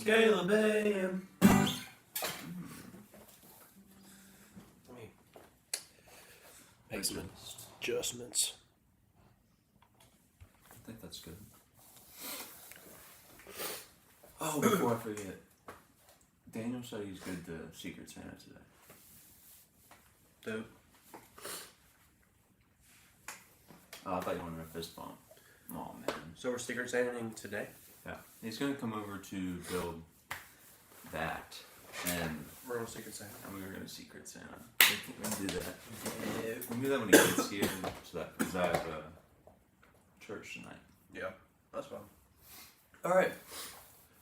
Caleb A.M. Let me make some adjustments. I think that's good. Oh, before I forget, Daniel said he's good to Secret Santa today. Dope. Oh, I thought you wanted a fist bump. Oh, man. So we're Secret Santaing today? Yeah. He's going to come over to build that. And We're on Secret Santa. we were going to Secret Santa. We can do that. Yeah. We can do that when he gets here. So that, because I have church tonight. Yeah, that's fun. Alright.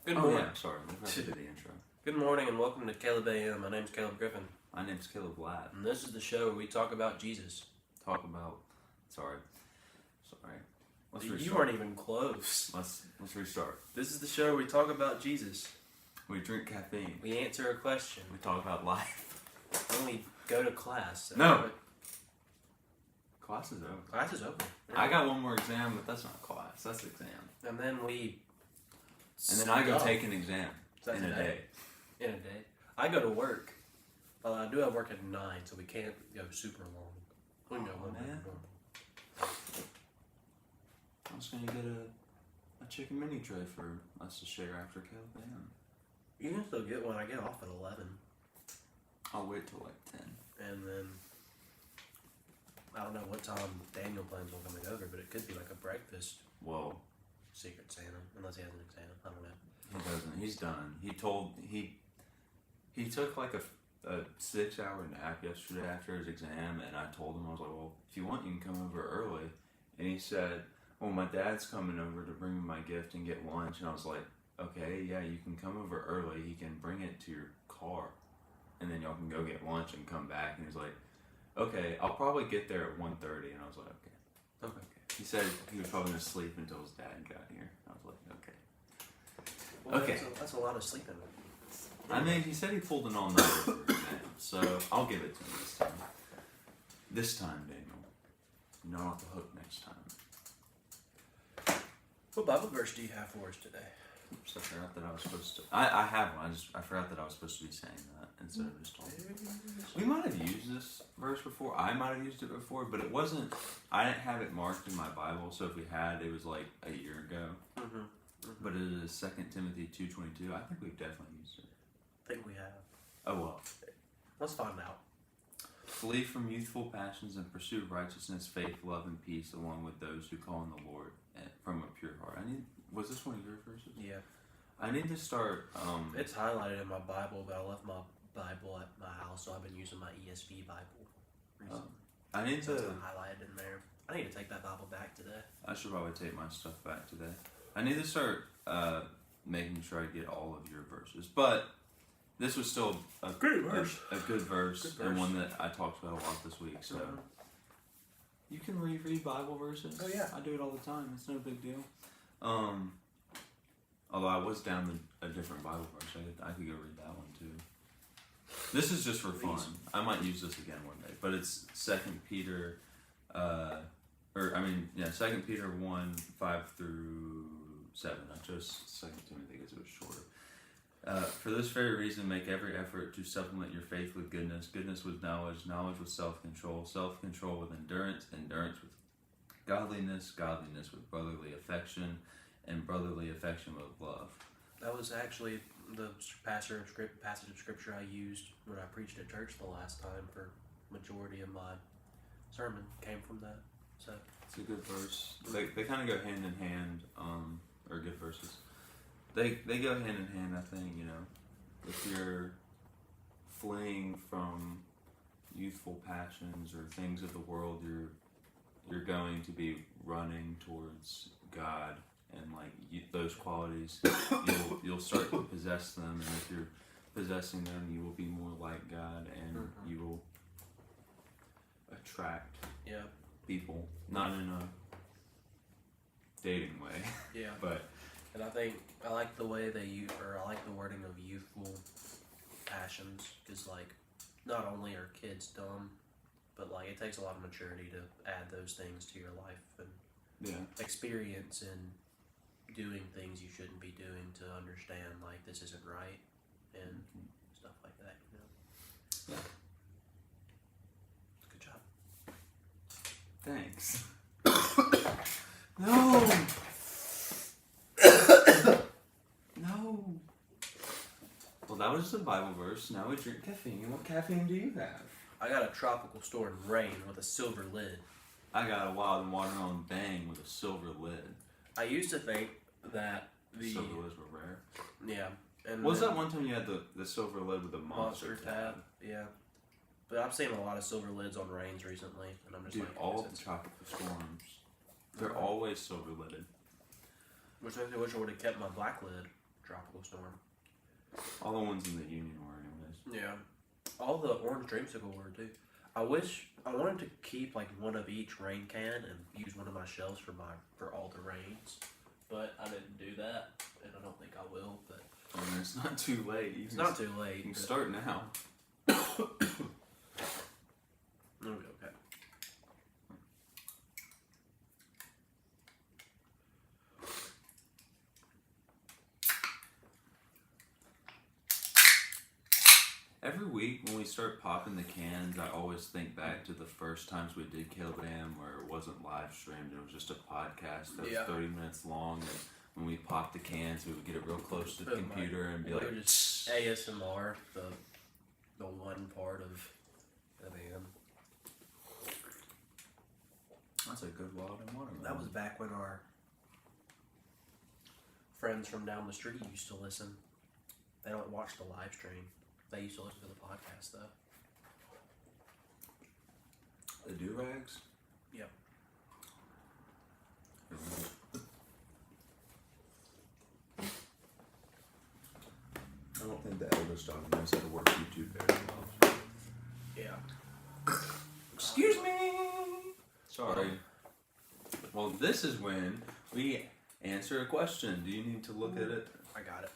Good morning. Yeah, sorry. We forgot to do the intro. Good morning and welcome to Caleb A.M. My name's Caleb Griffin. My name's Caleb Ladd. And this is the show where we talk about Jesus. Talk about... Sorry. Let's restart. You weren't even close. Let's restart. This is the show where we talk about Jesus. We drink caffeine. We answer a question. We talk about life. Then we go to class. No. Class is over. Class is over. I got one more exam, but that's not class. That's exam. And then we... And then I go take an exam in a day. In a day. I go to work. Well, I do have work at 9, so we can't go super long. We can go one man. more. I was going to get a chicken mini tray for us to share after Caleb A.M. You can still get one. I get off at 11. I'll wait till like 10. And then... I don't know what time Daniel plans on coming over, but it could be like a breakfast Whoa. Secret Santa, unless he has an exam. I don't know. He doesn't. He's done. He took like a 6-hour nap yesterday after his exam, and I told him, I was like, well, if you want, you can come over early. And he said, well, my dad's coming over to bring me my gift and get lunch. And I was like, okay, yeah, you can come over early. He can bring it to your car, and then y'all can go get lunch and come back. And he's like, okay, I'll probably get there at 1:30. And I was like, okay. Okay. He said he was probably going to sleep until his dad got here. I was like, okay. Well, Okay. That's a lot of sleeping. I mean, he said he pulled an all-nighter for his exam, so I'll give it to him this time. This time, Daniel. You're not off the hook next time. What Bible verse do you have for us today? Oops, I forgot that I was supposed to. I have one. I forgot that I was supposed to be saying that instead of just talking. We might have used this verse before. I might have used it before, but it wasn't. I didn't have it marked in my Bible, so if we had, it was like a year ago. Mm-hmm. But it is 2 Timothy 2:22. I think we've definitely used it. I think we have. Oh well. Let's find out. Flee from youthful passions and pursue righteousness, faith, love, and peace, along with those who call on the Lord from a pure heart. Was this one of your verses? Yeah. I need to start. It's highlighted in my Bible, but I left my Bible at my house, so I've been using my ESV Bible recently. I need So to. it's highlighted in there. I need to take that Bible back today. I should probably take my stuff back today. I need to start making sure I get all of your verses, but this was still a Great verse. a good verse, Good verse. and one that I talked about a lot this week. So you can reread Bible verses. Oh, yeah. I do it all the time. It's no big deal. Although I was down a different Bible verse, I could go read that one too. This is just for fun. I might use this again one day, but it's 2 Peter, 2 Peter 1:5-7. I chose 2 Timothy because it was shorter. For this very reason, make every effort to supplement your faith with goodness, goodness with knowledge, knowledge with self-control, self-control with endurance, endurance with godliness, godliness with brotherly affection, and brotherly affection with love. That was actually the passage of scripture I used when I preached at church the last time for majority of my sermon came from that. So it's a good verse. They kind of go hand in hand, or good verses. They go hand in hand, I think, if you're fleeing from youthful passions or things of the world, you're going to be running towards God. And those qualities, you'll start to possess them, and if you're possessing them, you will be more like God, and you will attract people, not in a dating way. Yeah, but and I like the way I like the wording of youthful passions, because not only are kids dumb, but it takes a lot of maturity to add those things to your life and experience and doing things you shouldn't be doing to understand like this isn't right and stuff like that. You know. Yeah. Good job. Thanks. No. No. Well, that was just a Bible verse. Now we drink caffeine. What caffeine do you have? I got a tropical storm rain with a silver lid. I got a wild and watermelon bang with a silver lid. I used to think that the Silver lids were rare. yeah. And Was then that one time you had the silver lid with the monster tab? Yeah. But I've seen a lot of silver lids on rains recently, and I'm just Dude, like, all of the tropical storms, they're always silver lidded. Which makes me wish I would have kept my black lid tropical storm. All the ones in the Union were, anyways. Yeah. All the orange dreamsicle were too. I wanted to keep like one of each rain can and use one of my shelves for all the rains, but I didn't do that, and I don't think I will. But I mean, it's not too late. it's not too late. You can start now. It'll be okay. Every week when we start popping the cans, I always think back to the first times we did Caleb A.M. where it wasn't live streamed. It was just a podcast that was 30 minutes long. And when we popped the cans, we would get it real close to the computer and be like, just ASMR, the one part of AM. That's a good wild and watermelon. That was back when our friends from down the street used to listen. They don't watch the live stream. They used to listen to the podcast though. The do-rags? Yep. I don't think the eldest daughter knows how to work YouTube very well. Yeah. Excuse me! Sorry. Well, this is when we answer a question. Do you need to look at it? I got it.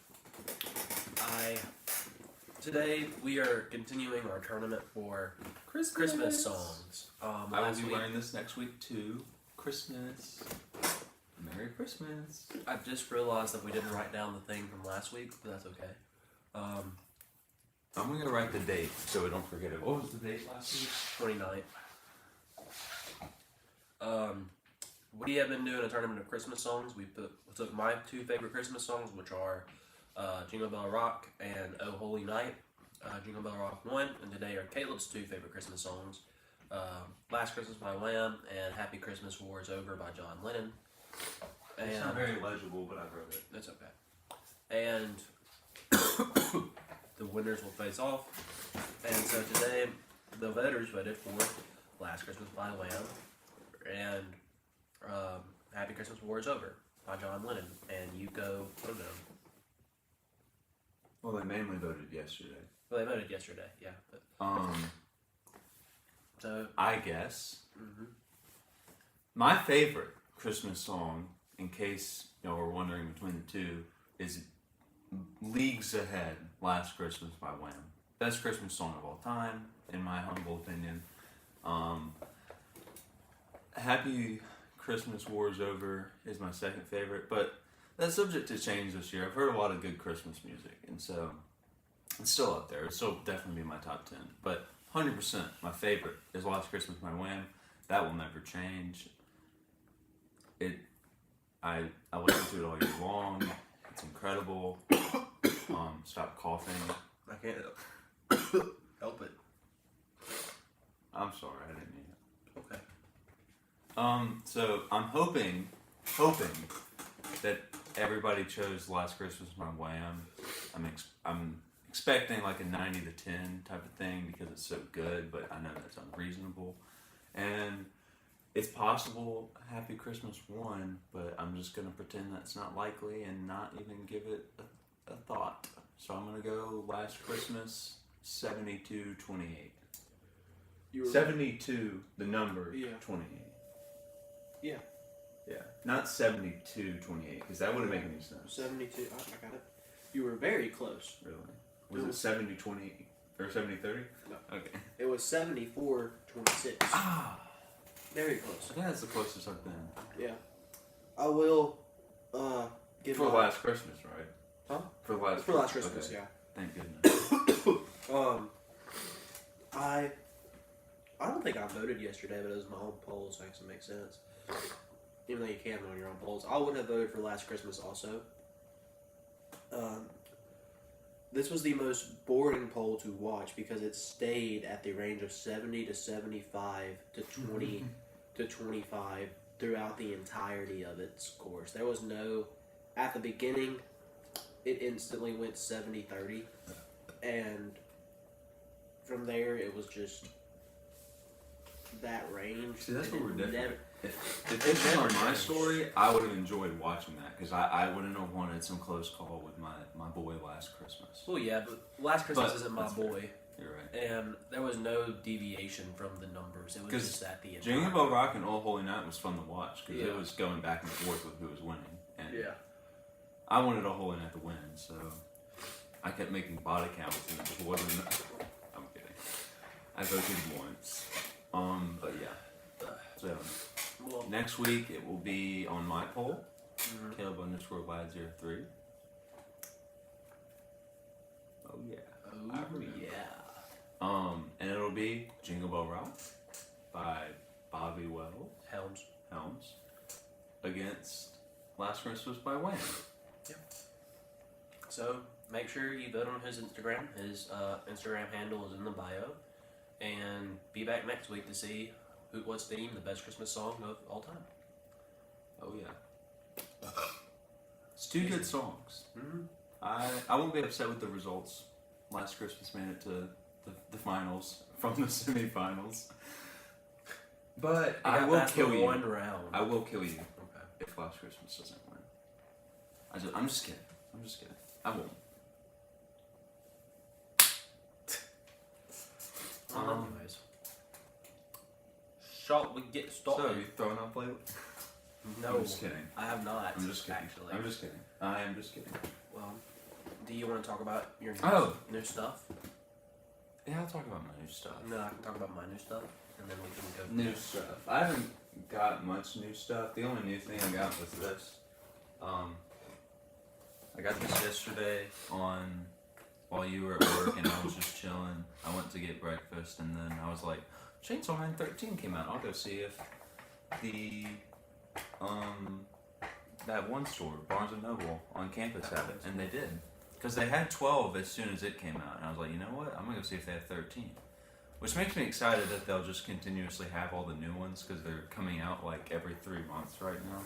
Today we are continuing our tournament for Christmas songs. I will be wearing this next week too. Christmas. Merry Christmas. I just realized that we didn't write down the thing from last week, but that's okay. I'm going to write the date so we don't forget it. What was the date last week? 29th. We have been doing a tournament of Christmas songs. We took my two favorite Christmas songs, which are Jingle Bell Rock and Oh Holy Night. Jingle Bell Rock won, and today are Caleb's two favorite Christmas songs, Last Christmas by Wham and Happy Christmas War is Over by John Lennon. And it's not very legible, but I wrote it. That's okay. And the winners will face off. And so today, the voters voted for Last Christmas by Wham and Happy Christmas War is Over by John Lennon. And you go vote them. Well, they mainly voted yesterday. Well, they voted yesterday, yeah. But, so I guess my favorite Christmas song, in case y'all were wondering between the two, is leagues ahead. Last Christmas by Wham. Best Christmas song of all time, in my humble opinion. Happy Christmas War is Over is my second favorite, but that's subject to change this year. I've heard a lot of good Christmas music, and so it's still up there. It'll still definitely be my top 10. But 100% my favorite is Last Christmas by Wham. That will never change. I listen to it all year long. It's incredible. Stop coughing. I can't help it. I'm sorry, I didn't mean it. Okay. So I'm hoping that everybody chose Last Christmas by Wham. I'm expecting like a 90 to 10 type of thing because it's so good, but I know that's unreasonable. And it's possible Happy Christmas won, but I'm just going to pretend that's not likely and not even give it a thought. So I'm going to go Last Christmas 72-28. 72, the number, 28. Yeah. Yeah, not 72-28, because that wouldn't make any sense. 72. I got it. You were very close. Really? Was it 70-20 or 70-30? No. Okay. It was 74-26. Ah, Very close. I think that's the closest I've been. Yeah. I will For last Christmas, right? Huh? For last Christmas, okay. yeah. Thank goodness. I don't think I voted yesterday, but it was my own poll, so it makes sense. Even though you can vote on your own polls, I would have voted for Last Christmas also. This was the most boring poll to watch because it stayed at the range of 70 to 75 to 20 to 25 throughout the entirety of its course. There was no, at the beginning, it instantly went 70-30, and from there it was just that range. See, that's and what we're different. never, If this was on my story, I would have enjoyed watching that because I wouldn't have wanted some close call with my boy Last Christmas. well, yeah, but Last Christmas But isn't my that's boy. fair. You're right. And there was no deviation from the numbers. It was 'Cause just at the end. Jingle Bell Rock and Oh Holy Night was fun to watch because Yeah. it was going back and forth with who was winning. And Yeah. I wanted Oh Holy Night to win, so I kept making body counts and it just wasn't enough. I'm kidding. I voted once. But yeah. So Well, next week it will be on my poll, mhm. Caleb_Lad03. Oh yeah. I Oh remember. yeah. And it'll be Jingle Bell Rock by Bobby Helms. Helms against Last Christmas by Wayne. So make sure you vote on his Instagram. His Instagram handle is in the bio. And be back next week to see what's deemed the best Christmas song of all time. Oh yeah. It's two good songs. Mm-hmm. I won't be upset with the results. Last Christmas made it to the finals from the semifinals. But I will kill you. One round. I will kill you Okay. if Last Christmas doesn't win. I'm just kidding. I'm just kidding. I won't. Anyways. Shall we get started? So, you throwing up lately? No, I'm just kidding. I have not. I'm just kidding. Actually. I'm just kidding. I am just kidding. Well, do you want to talk about your new stuff? Yeah, I'll talk about my new stuff. No, I can talk about my new stuff, and then we can go. New stuff. I haven't got much new stuff. The only new thing I got was this. I got this yesterday while you were at work and I was just chilling. I went to get breakfast and then I was like, Chainsaw Man 13 came out. I'll go see if the that one store, Barnes and Noble on campus had it, and they did. Because they had 12 as soon as it came out, and I was like, you know what? I'm gonna go see if they have 13. Which makes me excited that they'll just continuously have all the new ones because they're coming out like every 3 months right now.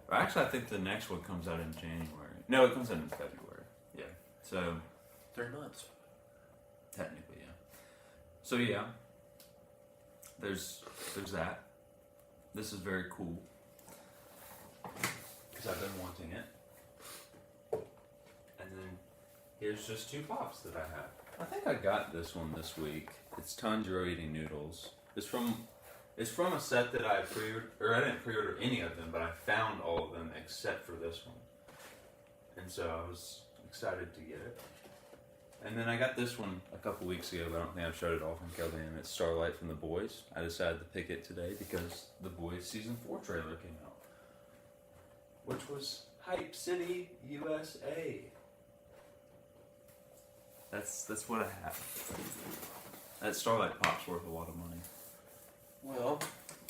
Or actually, I think the next one comes out in January. No, it comes out in February. Yeah. So 3 months. technically, yeah. So yeah, there's that. This is very cool because I've been wanting it. And then here's just 2 pops that I have. I think I got this one this week. It's Tanjiro Eating Noodles. It's from a set that I pre-ordered, or I didn't pre-order any of them, but I found all of them except for this one. And so I was excited to get it. And then I got this one a couple weeks ago, but I don't think I've showed it off on Caleb A.M. It's Starlight from The Boys. I decided to pick it today because The Boys Season 4 trailer came out. Which was Hype City, USA. That's what I have. That Starlight pop's worth a lot of money. Well,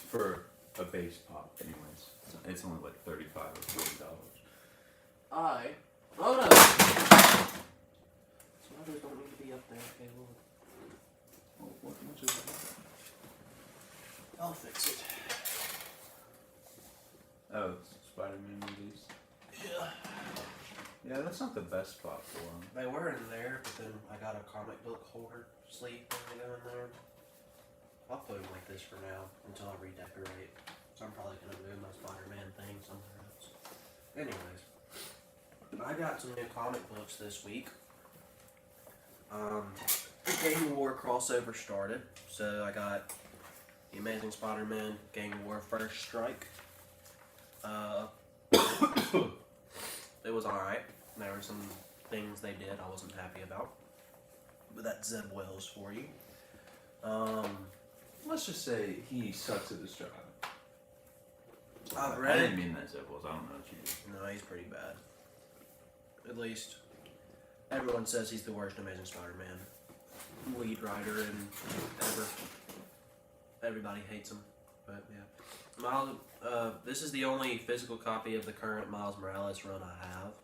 For a base pop, anyways. It's only like $35 or $40. Oh no! Sliders don't need to be up there, okay, well, What much is it? I'll fix it. Oh, it's Spider-Man movies. Yeah. Yeah, that's not the best spot for them. They were in there, but then I got a comic book holder sleeve thing to go in there. I'll put them like this for now until I redecorate. So I'm probably gonna move my Spider-Man thing somewhere else. Anyways, I got some new comic books this week. The Gang War crossover started, so I got The Amazing Spider-Man, Gang War First Strike. It was alright. There were some things they did I wasn't happy about. But that's Zeb Wells for you. Let's just say he sucks at his job. I've I read didn't mean that Zeb was. I don't know what you did. No, he's pretty bad. At least everyone says he's the worst Amazing Spider-Man lead writer and ever. Everybody hates him, but yeah. Miles, this is the only physical copy of the current Miles Morales run I have,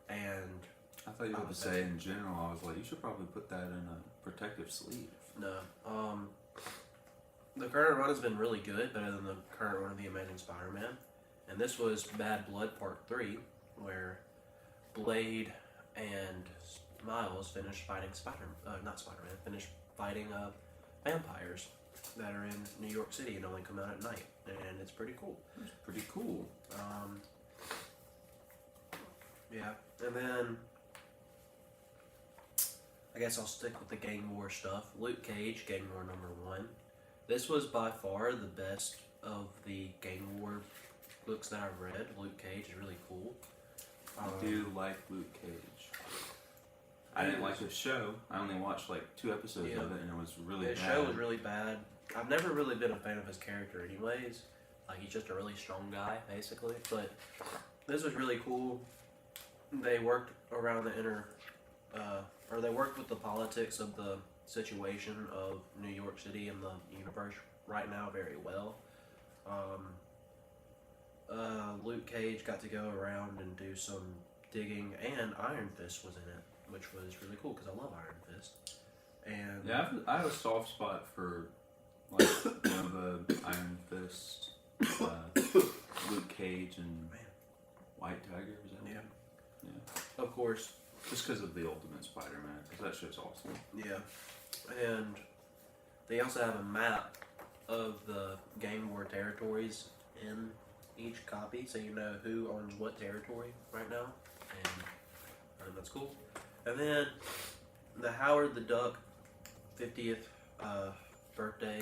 and I thought you were going to say in general. I was like, you should probably put that in a protective sleeve. no. The current run has been really good, better than the current run of the Amazing Spider-Man, and this was Bad Blood Part 3, where Blade and Miles finished fighting finished fighting vampires that are in New York City and only come out at night, and it's pretty cool. It's pretty cool. Yeah, and then I guess I'll stick with the Gang War stuff. Luke Cage, Gang War #1. This was by far the best of the Gang War books that I've read. Luke Cage is really cool. I do like Luke Cage. I didn't like the show. I only watched like 2 episodes of it, and it was really bad. The show was really bad. I've never really been a fan of his character anyways. Like, he's just a really strong guy, basically. But this was really cool. They worked around they worked with the politics of the situation of New York City and the universe right now very well. Luke Cage got to go around and do some digging, and Iron Fist was in it, which was really cool because I love Iron Fist. And yeah, I have a soft spot for like the Iron Fist, Luke Cage, and White Tiger. Is that yeah, yeah. Of course. Just because of the Ultimate Spider-Man, because that show's awesome. Yeah, and they also have a map of the Gang War territories in each copy, so you know who owns what territory right now, and that's cool. And then the Howard the Duck 50th birthday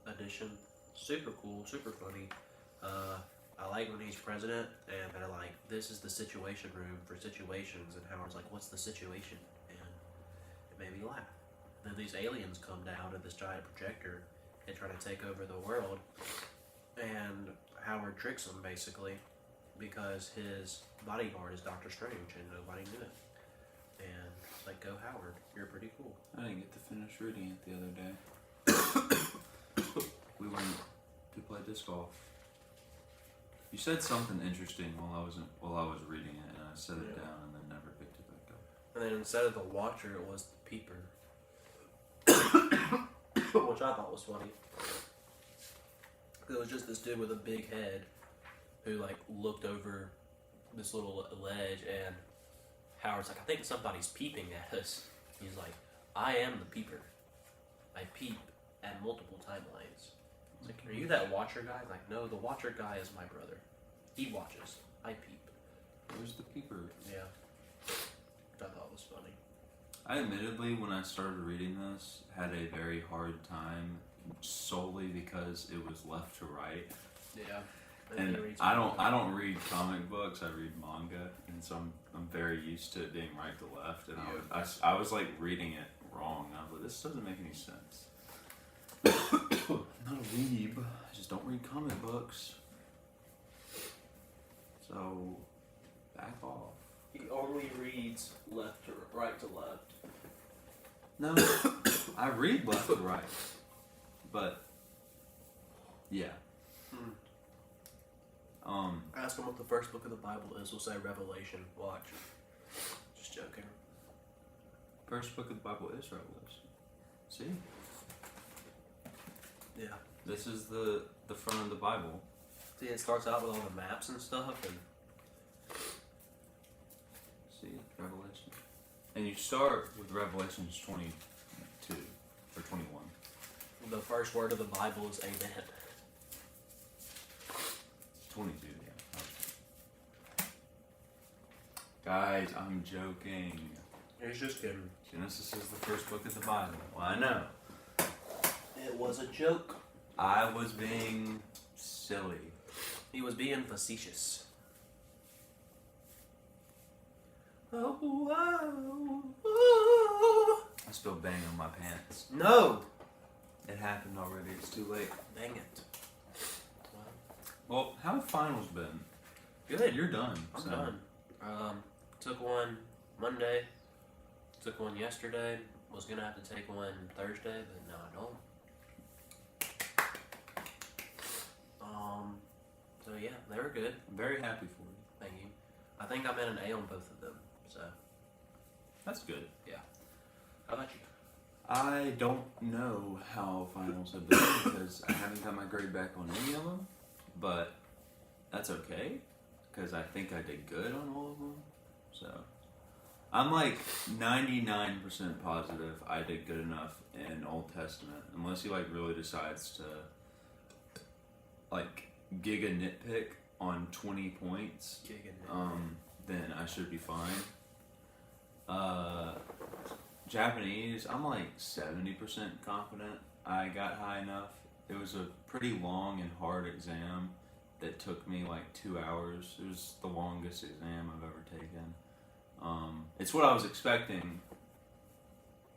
edition, super cool, super funny. I like when he's president, and they're like, this is the situation room for situations, and Howard's like, what's the situation? And it made me laugh. Then these aliens come down in this giant projector and try to take over the world, and Howard tricks them, basically, because his bodyguard is Doctor Strange, and nobody knew it. And it's like, go Howard, you're pretty cool. I didn't get to finish reading it the other day. We went to play disc golf. You said something interesting while I was reading it, and I set it down and then never picked it back up. And then instead of the Watcher, it was the Peeper, which I thought was funny. It was just this dude with a big head who like looked over this little ledge, and Howard's like, I think somebody's peeping at us. He's like, I am the Peeper. I peep at multiple timelines. It's like, are you that Watcher guy? Like, no, the Watcher guy is my brother. He watches. I peep. Where's the Peeper? Yeah. Which I thought was funny. I admittedly, when I started reading this, had a very hard time solely because it was left to right. Yeah. And I don't read comic books. I read manga, and so I'm very used to it being right to left. And I was like reading it wrong. I was like, this doesn't make any sense. I'm not a weeb. I just don't read comic books. So, back off. He only reads right to left. No, I read left to right. But, yeah. Ask him what the first book of the Bible is. We'll say Revelation. Watch. Just joking. First book of the Bible is Revelation. See? Yeah. This is the front of the Bible. See, it starts out with all the maps and stuff, and see, Revelation. And you start with Revelations 22 or 21. the first word of the Bible is Amen. 22, yeah. Guys, I'm joking. He's just kidding. Genesis is the first book of the Bible. Well, I know. It was a joke. I was being silly. He was being facetious. Oh. I spilled bang on my pants. No! It happened already. It's too late. Dang it. Well, Well, how have finals been? Good. You're done. I'm so. done. Took one Monday. Took one yesterday. Was gonna have to take one Thursday, but no, I don't. So yeah, they were good. I'm very happy for you. Thank you. I think I'm at an A on both of them. So That's good. how about you? I don't know how finals have been because I haven't got my grade back on any of them, but that's okay because I think I did good on all of them. So I'm like 99% positive I did good enough in Old Testament, unless he like really decides to like giga nitpick on 20 points. Then I should be fine. Japanese, I'm like 70% confident I got high enough. It was a pretty long and hard exam that took me like 2 hours. It was the longest exam I've ever taken. It's what I was expecting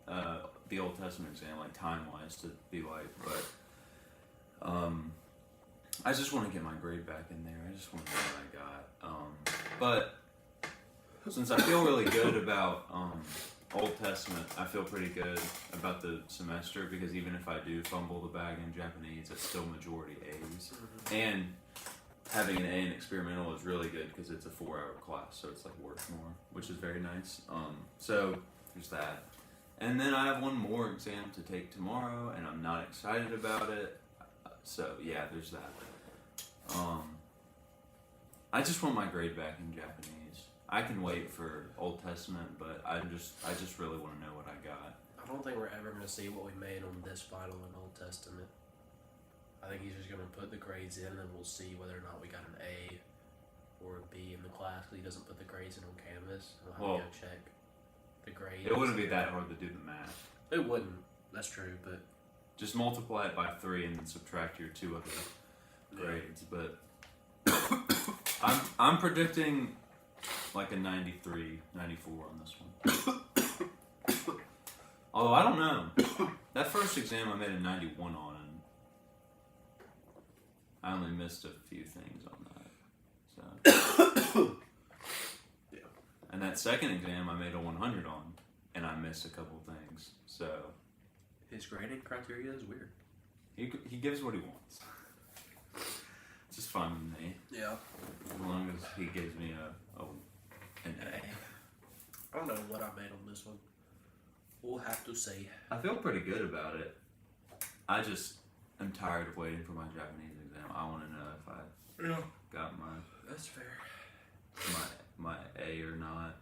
the Old Testament exam, like time-wise, to be like, but I just want to get my grade back in there. I just want to know what I got. But since I feel really good about Old Testament, I feel pretty good about the semester because even if I do fumble the bag in Japanese, it's still majority A's. Mm-hmm. And having an A in experimental is really good because it's a 4-hour class, so it's like worth more, which is very nice. So there's that. And then I have one more exam to take tomorrow, and I'm not excited about it. So yeah, there's that. I just want my grade back in Japanese. I can wait for Old Testament, but I just really want to know what I got. I don't think we're ever going to see what we made on this final in Old Testament. I think he's just going to put the grades in and we'll see whether or not we got an A or a B in the class because he doesn't put the grades in on Canvas. We'll have to go check the grades. It wouldn't be that hard to do the math. It wouldn't. That's true, but... Just multiply it by 3 and then subtract your 2 other grades. But I'm predicting like a 93, 94 on this one. Although I don't know. That first exam I made a 91 on, and I only missed a few things on that. So yeah. And that second exam I made a 100 on, and I missed a couple things. So his grading criteria is weird. he gives what he wants. It's just fun with me. Yeah. As long as he gives me an A. I don't know what I made on this one. We'll have to see. I feel pretty good about it. I just am tired of waiting for my Japanese exam. I want to know if I got my That's fair. my A or not.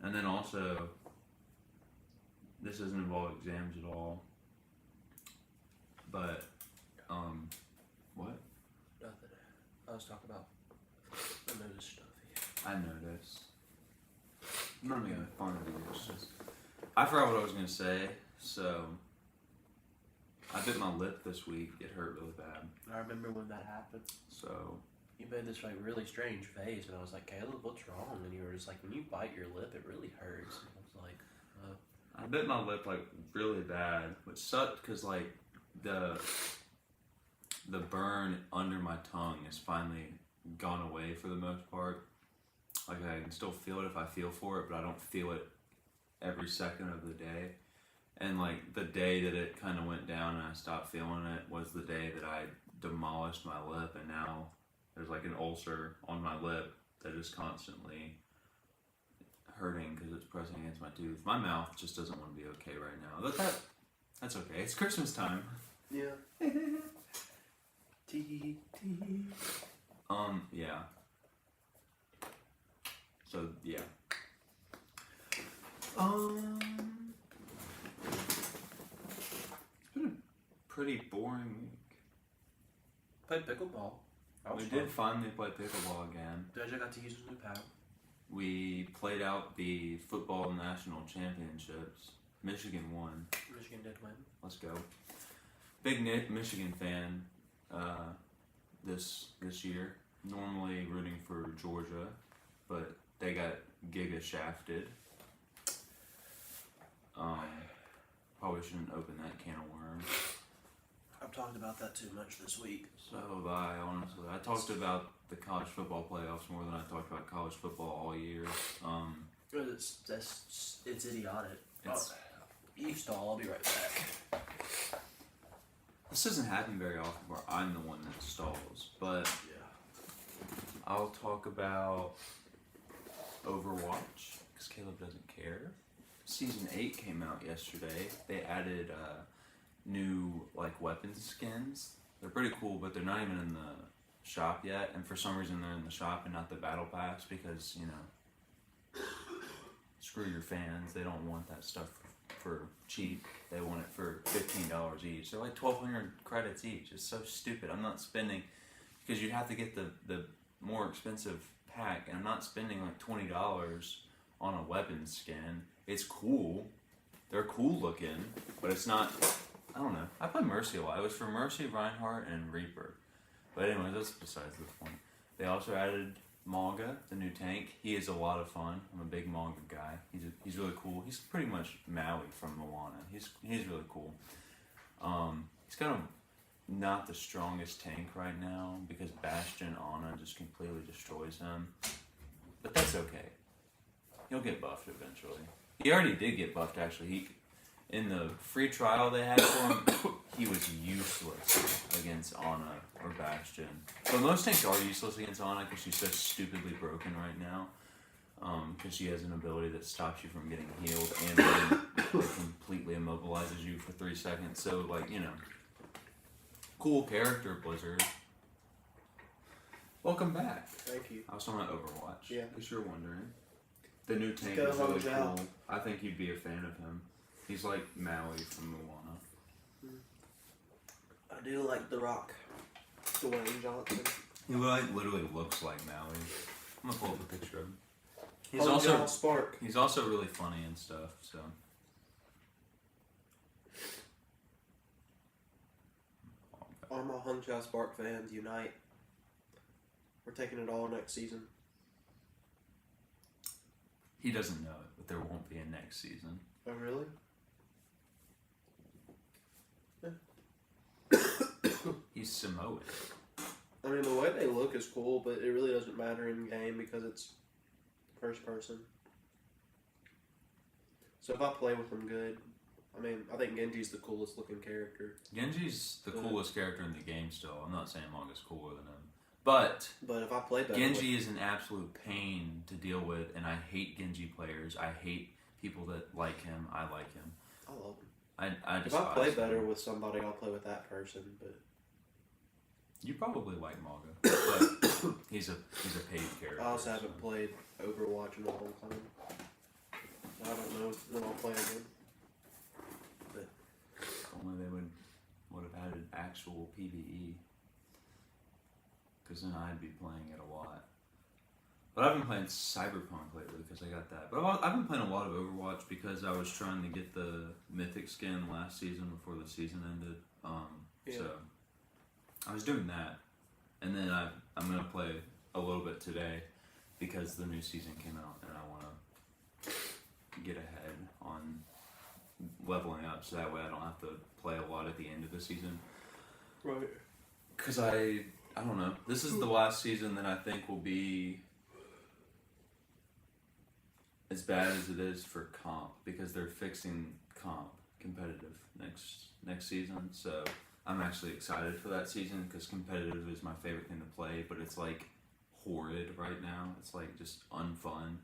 And then also, this doesn't involve exams at all. But what? Nothing. I was talking about the notice stuff here. I noticed. I'm not making fun of you. It's just I forgot what I was gonna say. So I bit my lip this week. It hurt really bad. I remember when that happened. So You made this like really strange face, and I was like, "Caleb, what's wrong?" And you were just like, "When you bite your lip, it really hurts." And I was like, I bit my lip like really bad, which sucked because like the burn under my tongue has finally gone away for the most part. Like I can still feel it if I feel for it, but I don't feel it every second of the day. And like the day that it kind of went down and I stopped feeling it was the day that I demolished my lip, and now there's like an ulcer on my lip that is constantly hurting because it's pressing against my tooth. My mouth just doesn't want to be okay right now. But that's okay. It's Christmas time. "Yeah." Tee. Yeah. So yeah. It's been a pretty boring week. Played pickleball. We did finally play pickleball again. Deja got to use his new pad. We played out the football national championships. Michigan won. Michigan did win. Let's go. Big Michigan fan this year. Normally rooting for Georgia, but they got giga shafted. Probably shouldn't open that can of worms. I've talked about that too much this week. So have I, honestly. I talked about the college football playoffs more than I talked about college football all year. It's idiotic. It's- You stall. I'll be right back. This doesn't happen very often where I'm the one that stalls, but Yeah. I'll talk about Overwatch because Caleb doesn't care. Season 8 came out yesterday. They added new weapons skins. They're pretty cool, but they're not even in the shop yet. And for some reason, they're in the shop and not the battle pass because screw your fans. They don't want that stuff for cheap. They want it for $15 each. They're like 1,200 credits each. It's so stupid. I'm not spending because you have to get the more expensive pack, and I'm not spending like $20 on a weapons skin. It's cool. They're cool looking, but it's not. I don't know. I play Mercy a lot. It was for Mercy, Reinhardt, and Reaper. But anyway, that's besides the point. They also added Mauga, the new tank. He is a lot of fun. I'm a big Mauga guy. He's really cool. He's pretty much Maui from Moana. He's really cool. He's kind of not the strongest tank right now because Bastion Ana just completely destroys him. But that's okay. He'll get buffed eventually. He already did get buffed actually. In the free trial they had for him, he was useless against Ana or Bastion. But most tanks are useless against Ana because she's so stupidly broken right now. Because she has an ability that stops you from getting healed and then it completely immobilizes you for 3 seconds. So, cool character, Blizzard. Welcome back. Thank you. I was talking about Overwatch. Yeah. Because you're wondering. The new tank Go is really Zhao. cool. I think you'd be a fan of him. He's like Maui from Moana. I do like The Rock. Dwayne Johnson. He literally looks like Maui. I'm gonna pull up a picture of him. Spark. He's also really funny and stuff. So. All my Hung Chao Spark fans unite. We're taking it all next season. He doesn't know it, but there won't be a next season. Oh really? He's Samoan. I mean, the way they look is cool, but it really doesn't matter in game because it's first person. So if I play with them good, I mean, I think Genji's the coolest looking character. Genji's the coolest character in the game still. I'm not saying Manga's cooler than him. But if I play better, Genji is an absolute pain to deal with, and I hate Genji players. I hate people that like him. I like him. I love him. I If I play despise better him. with somebody, I'll play with that person. But You probably like Manga, but he's a paid character. I also haven't played Overwatch in a long time. I don't know when I'll play again. But Only they would have added actual PvE, because then I'd be playing it a lot. But I've been playing Cyberpunk lately because I got that. But I've been playing a lot of Overwatch because I was trying to get the Mythic skin last season before the season ended. So I was doing that, and then I'm gonna play a little bit today because the new season came out, and I want to get ahead on leveling up so that way I don't have to play a lot at the end of the season. right. Because I don't know. This is the last season that I think will be as bad as it is for comp, because they're fixing comp competitive next season. So I'm actually excited for that season because competitive is my favorite thing to play, but it's like horrid right now. It's like just unfun,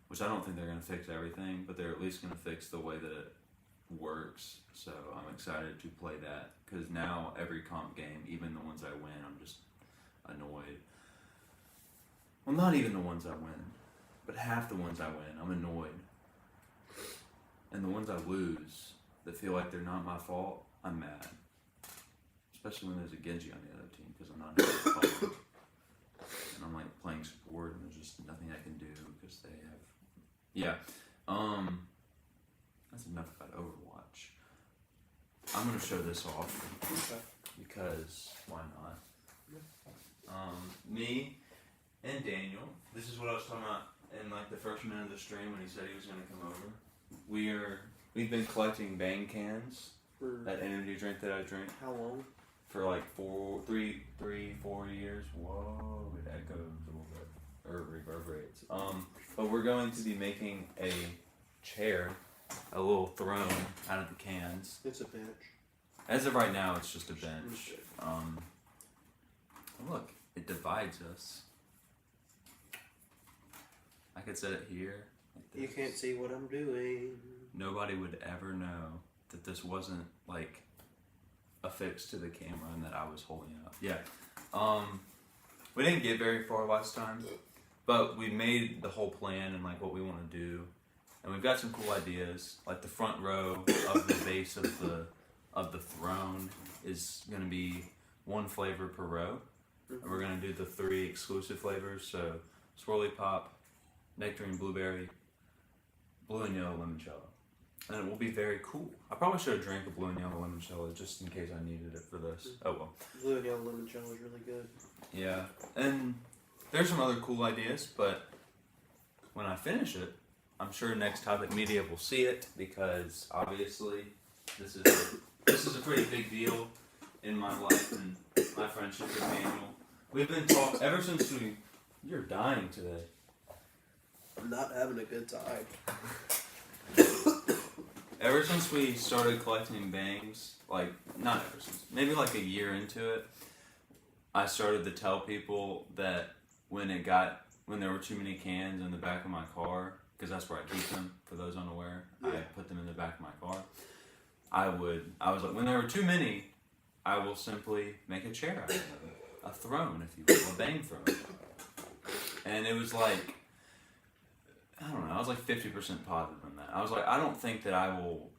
which I don't think they're going to fix everything, but they're at least going to fix the way that it works. So I'm excited to play that because now every comp game, even the ones I win, I'm just annoyed. Well, not even the ones I win, but half the ones I win, I'm annoyed. And the ones I lose that feel like they're not my fault, I'm mad. Especially when there's a Genji on the other team because I'm not having fun. And I'm like playing support and there's just nothing I can do because they have. Yeah. That's enough about Overwatch. I'm gonna show this off because why not? Me and Daniel. This is what I was talking about in like the first minute of the stream when he said he was gonna come over. We've been collecting Bang cans, For that energy drink that I drink. how long? for like 4 years. Whoa, it echoes a little bit, or reverberates. But we're going to be making a chair, a little throne out of the cans. It's a bench. As of right now, it's just a bench. Look, it divides us. I could set it here. Like You can't see what I'm doing. Nobody would ever know that this wasn't like affixed to the camera and that I was holding it up. Yeah. We didn't get very far last time, but we made the whole plan and like what we want to do, and we've got some cool ideas. Like the front row of the base of the throne is going to be one flavor per row. And we're going to do the 3 exclusive flavors, so swirly pop, nectarine blueberry, blue and yellow limoncello. And it will be very cool. I probably should have drank a blue and yellow limoncello just in case I needed it for this. Oh well. Blue and yellow limoncello is really good. Yeah, and there's some other cool ideas, but when I finish it, I'm sure Next Topic Media will see it because obviously this is a pretty big deal in my life and my friendship with Daniel. We've been talking ever since we. You're dying today. I'm not having a good time. Ever since we started collecting bangs, like, not ever since, maybe like a year into it, I started to tell people that when there were too many cans in the back of my car, because that's where I keep them, for those unaware, I put them in the back of my car, I was like, when there were too many, I will simply make a chair out of them, a throne, if you will, a bang throne. And it was like, I don't know, I was like 50% positive on that. I was like, I don't think that I will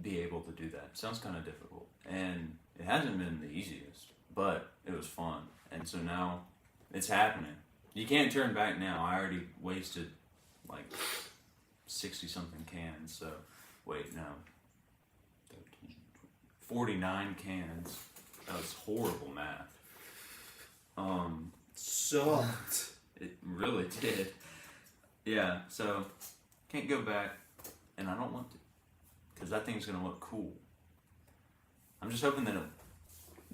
be able to do that. It sounds kind of difficult. And it hasn't been the easiest, but it was fun. And so now it's happening. You can't turn back now. I already wasted like 60 something cans. So, wait, no. 13, 49 cans. That was horrible math. Sucked. It really did. Yeah, so can't go back, and I don't want to, because that thing's gonna look cool. I'm just hoping that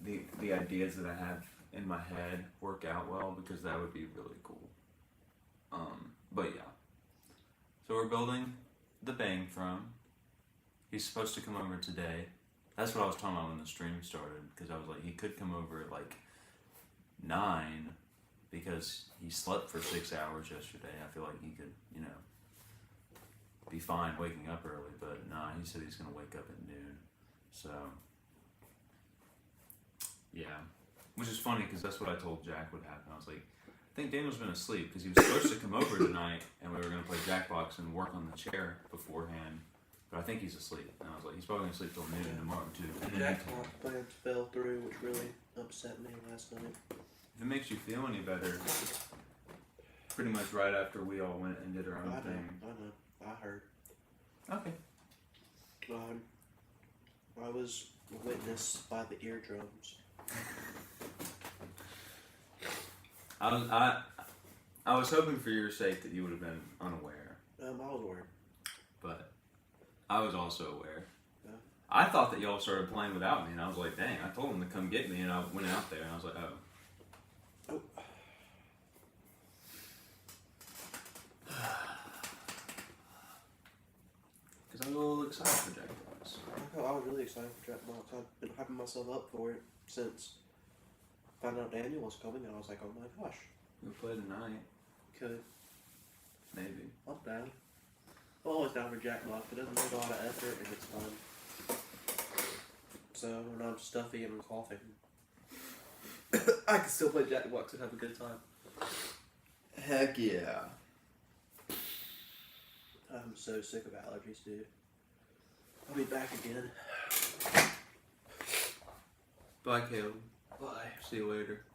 the ideas that I have in my head work out well, because that would be really cool. But yeah, so we're building the bang throne. He's supposed to come over today. That's what I was talking about when the stream started, because I was like, he could come over at like 9. Because he slept for 6 hours yesterday. I feel like he could, be fine waking up early. But nah, he said he's going to wake up at noon. So, yeah. Which is funny because that's what I told Jack would happen. I was like, I think Daniel's been asleep because he was supposed to come over tonight and we were going to play Jackbox and work on the chair beforehand. But I think he's asleep. And I was like, he's probably going to sleep till noon tomorrow too. And then Jackbox plans fell through, which really upset me last night. If it makes you feel any better, pretty much right after we all went and did our own thing. I know. I heard. Okay. I was witnessed by the eardrums. I was hoping for your sake that you would have been unaware. I was aware. But I was also aware. Yeah. I thought that y'all started playing without me, and I was like, dang, I told them to come get me, and I went out there, and I was like, oh. Because I'm a little excited for Jackbox. I was really excited for Jackbox. I've been hyping myself up for it since I found out Daniel was coming, and I was like, oh my gosh. We'll play tonight. Could. Maybe. I'm down. I'm always down for Jackbox. It doesn't take a lot of effort, and it's fun. So when I'm stuffy and coughing, I can still play Jackbox and have a good time. Heck yeah. I'm so sick of allergies, dude. I'll be back again. Bye, Caleb. Bye. See you later.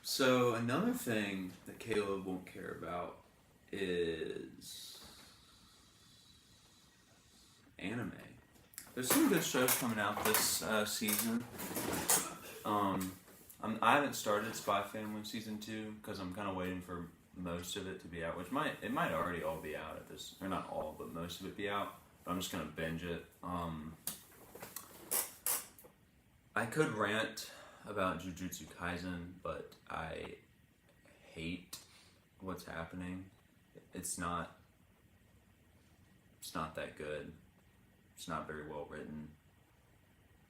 So another thing that Caleb won't care about is anime. There's some good shows coming out this season. I haven't started Spy Family season 2 because I'm kind of waiting for most of it to be out, which it might already all be out at this, or not all, but most of it be out. But I'm just gonna binge it. I could rant about Jujutsu Kaisen, but I hate what's happening. It's not that good. It's not very well written.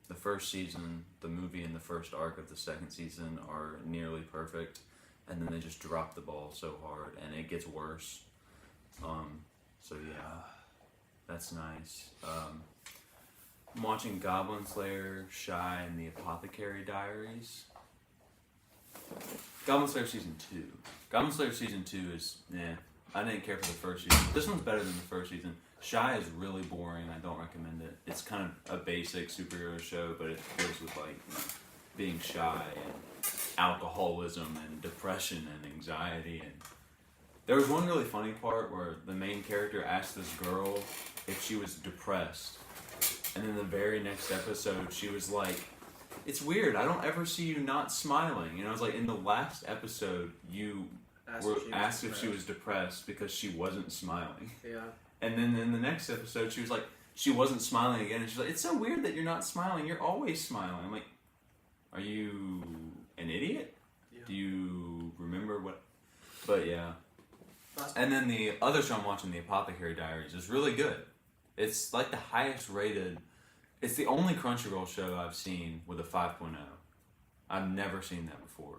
The first season, the movie and the first arc of the second season are nearly perfect, and then they just drop the ball so hard, and it gets worse. So yeah, that's nice. I'm watching Goblin Slayer, Shy, and the Apothecary Diaries. Goblin Slayer Season 2. Goblin Slayer Season 2 is, I didn't care for the first season. This one's better than the first season. Shy is really boring. I don't recommend it. It's kind of a basic superhero show, but it deals with being shy and alcoholism and depression and anxiety. And there was one really funny part where the main character asked this girl if she was depressed, and then the very next episode she was like, "It's weird. I don't ever see you not smiling." And I was like, in the last episode you were asked if she was depressed because she wasn't smiling. Yeah. And then in the next episode, she was like, she wasn't smiling again. And she's like, "It's so weird that you're not smiling. You're always smiling." I'm like, are you an idiot? Yeah. Do you remember what? But yeah. And then the other show I'm watching, The Apothecary Diaries, is really good. It's like the highest rated. It's the only Crunchyroll show I've seen with a 5.0. I've never seen that before.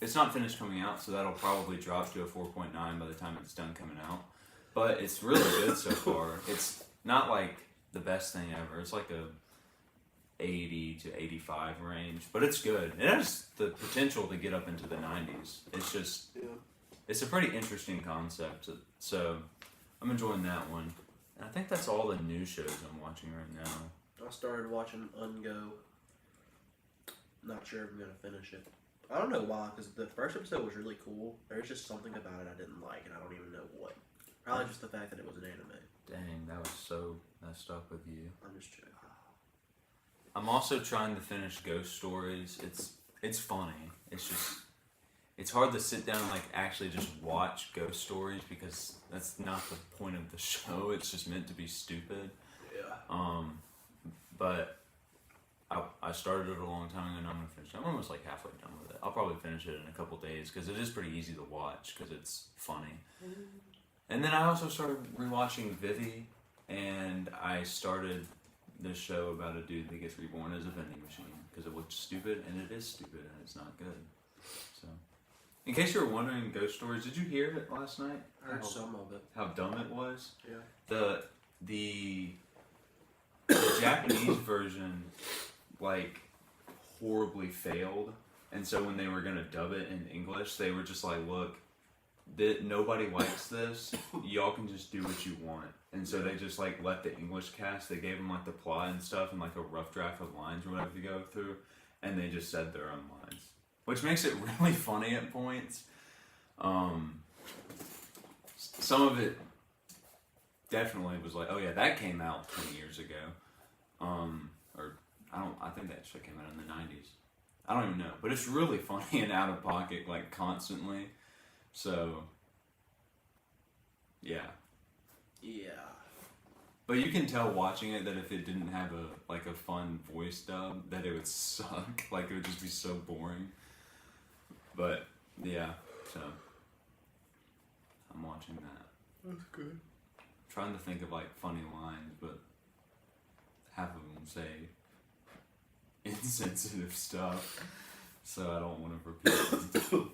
It's not finished coming out, so that'll probably drop to a 4.9 by the time it's done coming out. But it's really good so far. It's not like the best thing ever. It's like a 80 to 85 range, but it's good. It has the potential to get up into the 90s. It's just, it's a pretty interesting concept. So I'm enjoying that one. And I think that's all the new shows I'm watching right now. I started watching Ungo. Not sure if I'm gonna finish it. I don't know why, because the first episode was really cool. There's just something about it I didn't like, and I don't even know what. Probably just the fact that it was an anime. Dang, that stuck with you. I'm just joking. I'm also trying to finish Ghost Stories. It's funny. It's hard to sit down and actually just watch Ghost Stories because that's not the point of the show. It's just meant to be stupid. Yeah. But I started it a long time ago and I'm gonna finish it. I'm almost halfway done with it. I'll probably finish it in a couple days because it is pretty easy to watch because it's funny. And then I also started rewatching Vivi, and I started this show about a dude that gets reborn as a vending machine because it looks stupid, and it is stupid, and it's not good. So, in case you were wondering, Ghost Stories, did you hear it last night? I heard some of it. How dumb it was? Yeah. The Japanese version, horribly failed, and so when they were gonna dub it in English, they were just like, "Look, nobody likes this. Y'all can just do what you want." And so they just let the English cast. They gave them the plot and stuff and a rough draft of lines or whatever to go through, and they just said their own lines, which makes it really funny at points. Some of it definitely was "Oh yeah, that came out 20 years ago," or I think that shit came out in the 90s. I don't even know, but it's really funny and out of pocket constantly. So, yeah. Yeah. But you can tell watching it that if it didn't have a fun voice dub, that it would suck. It would just be so boring. But, yeah, so I'm watching that. That's good. I'm trying to think of funny lines, but half of them say insensitive stuff, so I don't want to repeat them.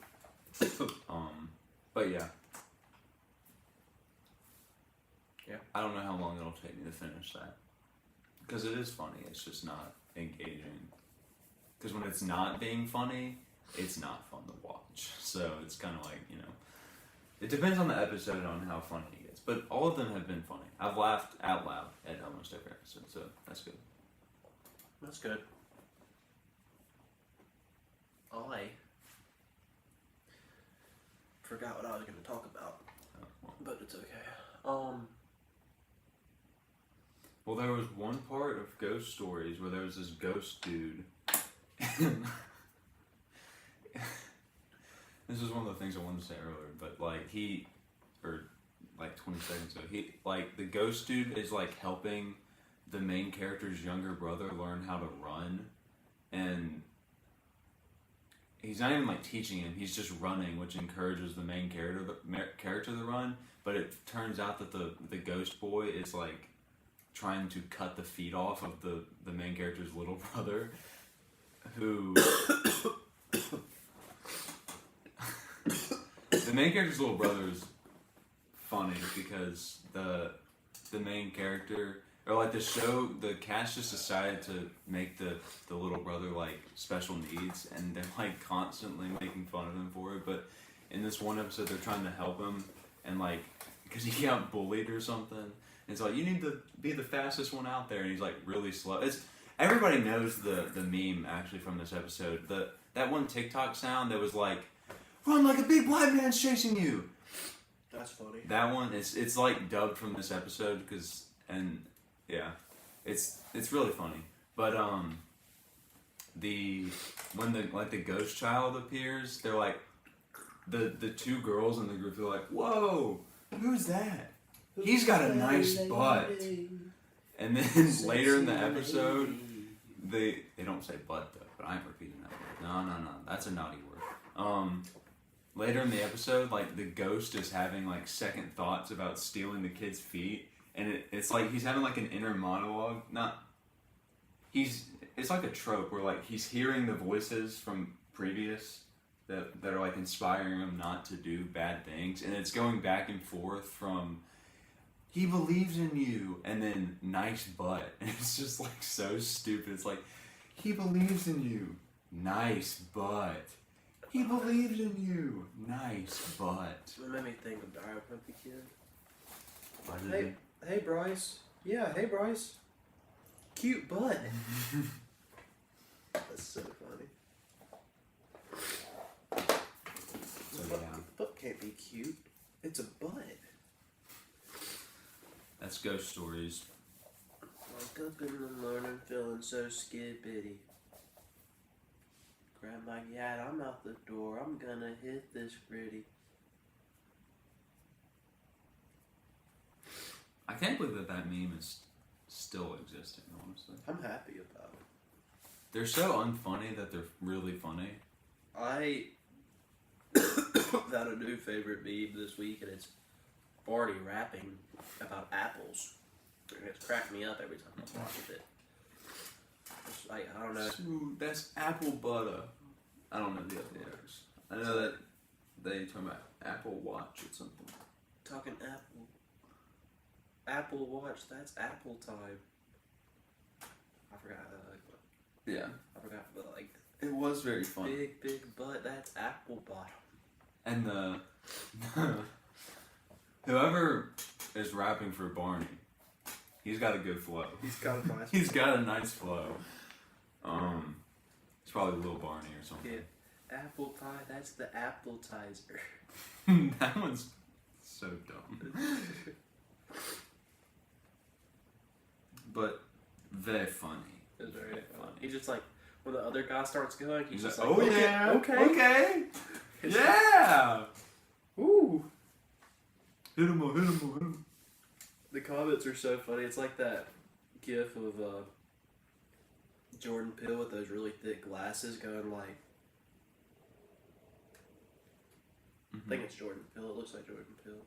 But yeah. Yeah. I don't know how long it'll take me to finish that. Because it is funny, it's just not engaging. Because when it's not being funny, it's not fun to watch. So it's kind of it depends on the episode and on how funny it gets. But all of them have been funny. I've laughed out loud at almost every episode, so that's good. That's good. I forgot what I was going to talk about, but it's okay. Well, there was one part of Ghost Stories where there was this ghost dude. This is one of the things I wanted to say earlier, but 20 seconds ago, the ghost dude is helping the main character's younger brother learn how to run, and he's not even like teaching him. He's just running, which encourages the main character to run. But it turns out that the ghost boy is like trying to cut the feet off of the main character's little brother, who the main character's little brother is funny because the main character, or like the show, the cast just decided to make the little brother like special needs, and they're like constantly making fun of him for it. But in this one episode, they're trying to help him, and like because he got bullied or something, and it's like, you need to be the fastest one out there, and he's like really slow. It's everybody knows the meme actually from this episode. That one TikTok sound that was like, "Run like a big black man's chasing you." That's funny. That one, it's like dubbed from this episode yeah, it's really funny. But when the ghost child appears, they're like the two girls in the group. They're like, "Whoa, who's that? He's got a nice butt." And then later in the episode, they don't say butt though, but I ain't repeating that word. No, that's a naughty word. Later in the episode, like the ghost is having like second thoughts about stealing the kid's feet, and it's like he's having like an inner monologue. It's like a trope where like he's hearing the voices from previous that are like inspiring him not to do bad things, and it's going back and forth from "he believes in you" and then "nice butt," and it's just like so stupid. It's like, "He believes in you, nice butt. He believed in you, nice butt." It made me think of Diary of a Wimpy Kid. Why did Hey Bryce. Yeah, hey Bryce. Cute butt. That's so funny. So yeah, Butt can't be cute. It's a butt. that's Ghost Stories. Wake up in the morning feeling so skippity. Grab my yacht, I'm out the door. I'm gonna hit this gritty. I can't believe that meme is still existing, honestly. I'm happy about it. They're so unfunny that they're really funny. I found a new favorite meme this week, and it's Barney rapping about apples. And it's cracked me up every time I watch it. It's like, I don't know. Smooth, that's apple butter. I don't know the other words. I know that they talk about Apple Watch or something. Talking apple. Apple Watch, that's apple time. I forgot Yeah. I forgot, but like, It was very funny. big butt, that's apple bottom. And whoever is rapping for Barney, he's got a good flow. He's got a nice He's got a nice flow. It's probably Lil Barney or something. Yeah. Apple pie, that's the appetizer. That one's so dumb. But very funny. It's very funny. He's just like, when the other guy starts going, he's just like, like, "Oh okay, yeah, okay. yeah, Ooh. hit him. The comments are so funny. It's like that gif of Jordan Peele with those really thick glasses going like, I think it's Jordan Peele. It looks like Jordan Peele.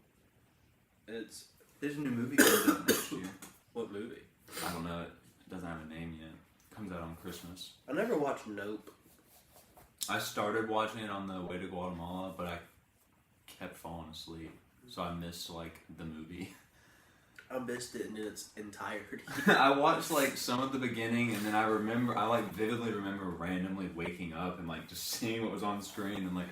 There's a new movie coming out next year. What movie? I don't know. It doesn't have a name yet. It comes out on Christmas. I never watched Nope. I started watching it on the way to Guatemala, but I kept falling asleep, so I missed like the movie. I missed it in its entirety. I watched like some of the beginning, and then I like vividly remember randomly waking up and like just seeing what was on the screen and like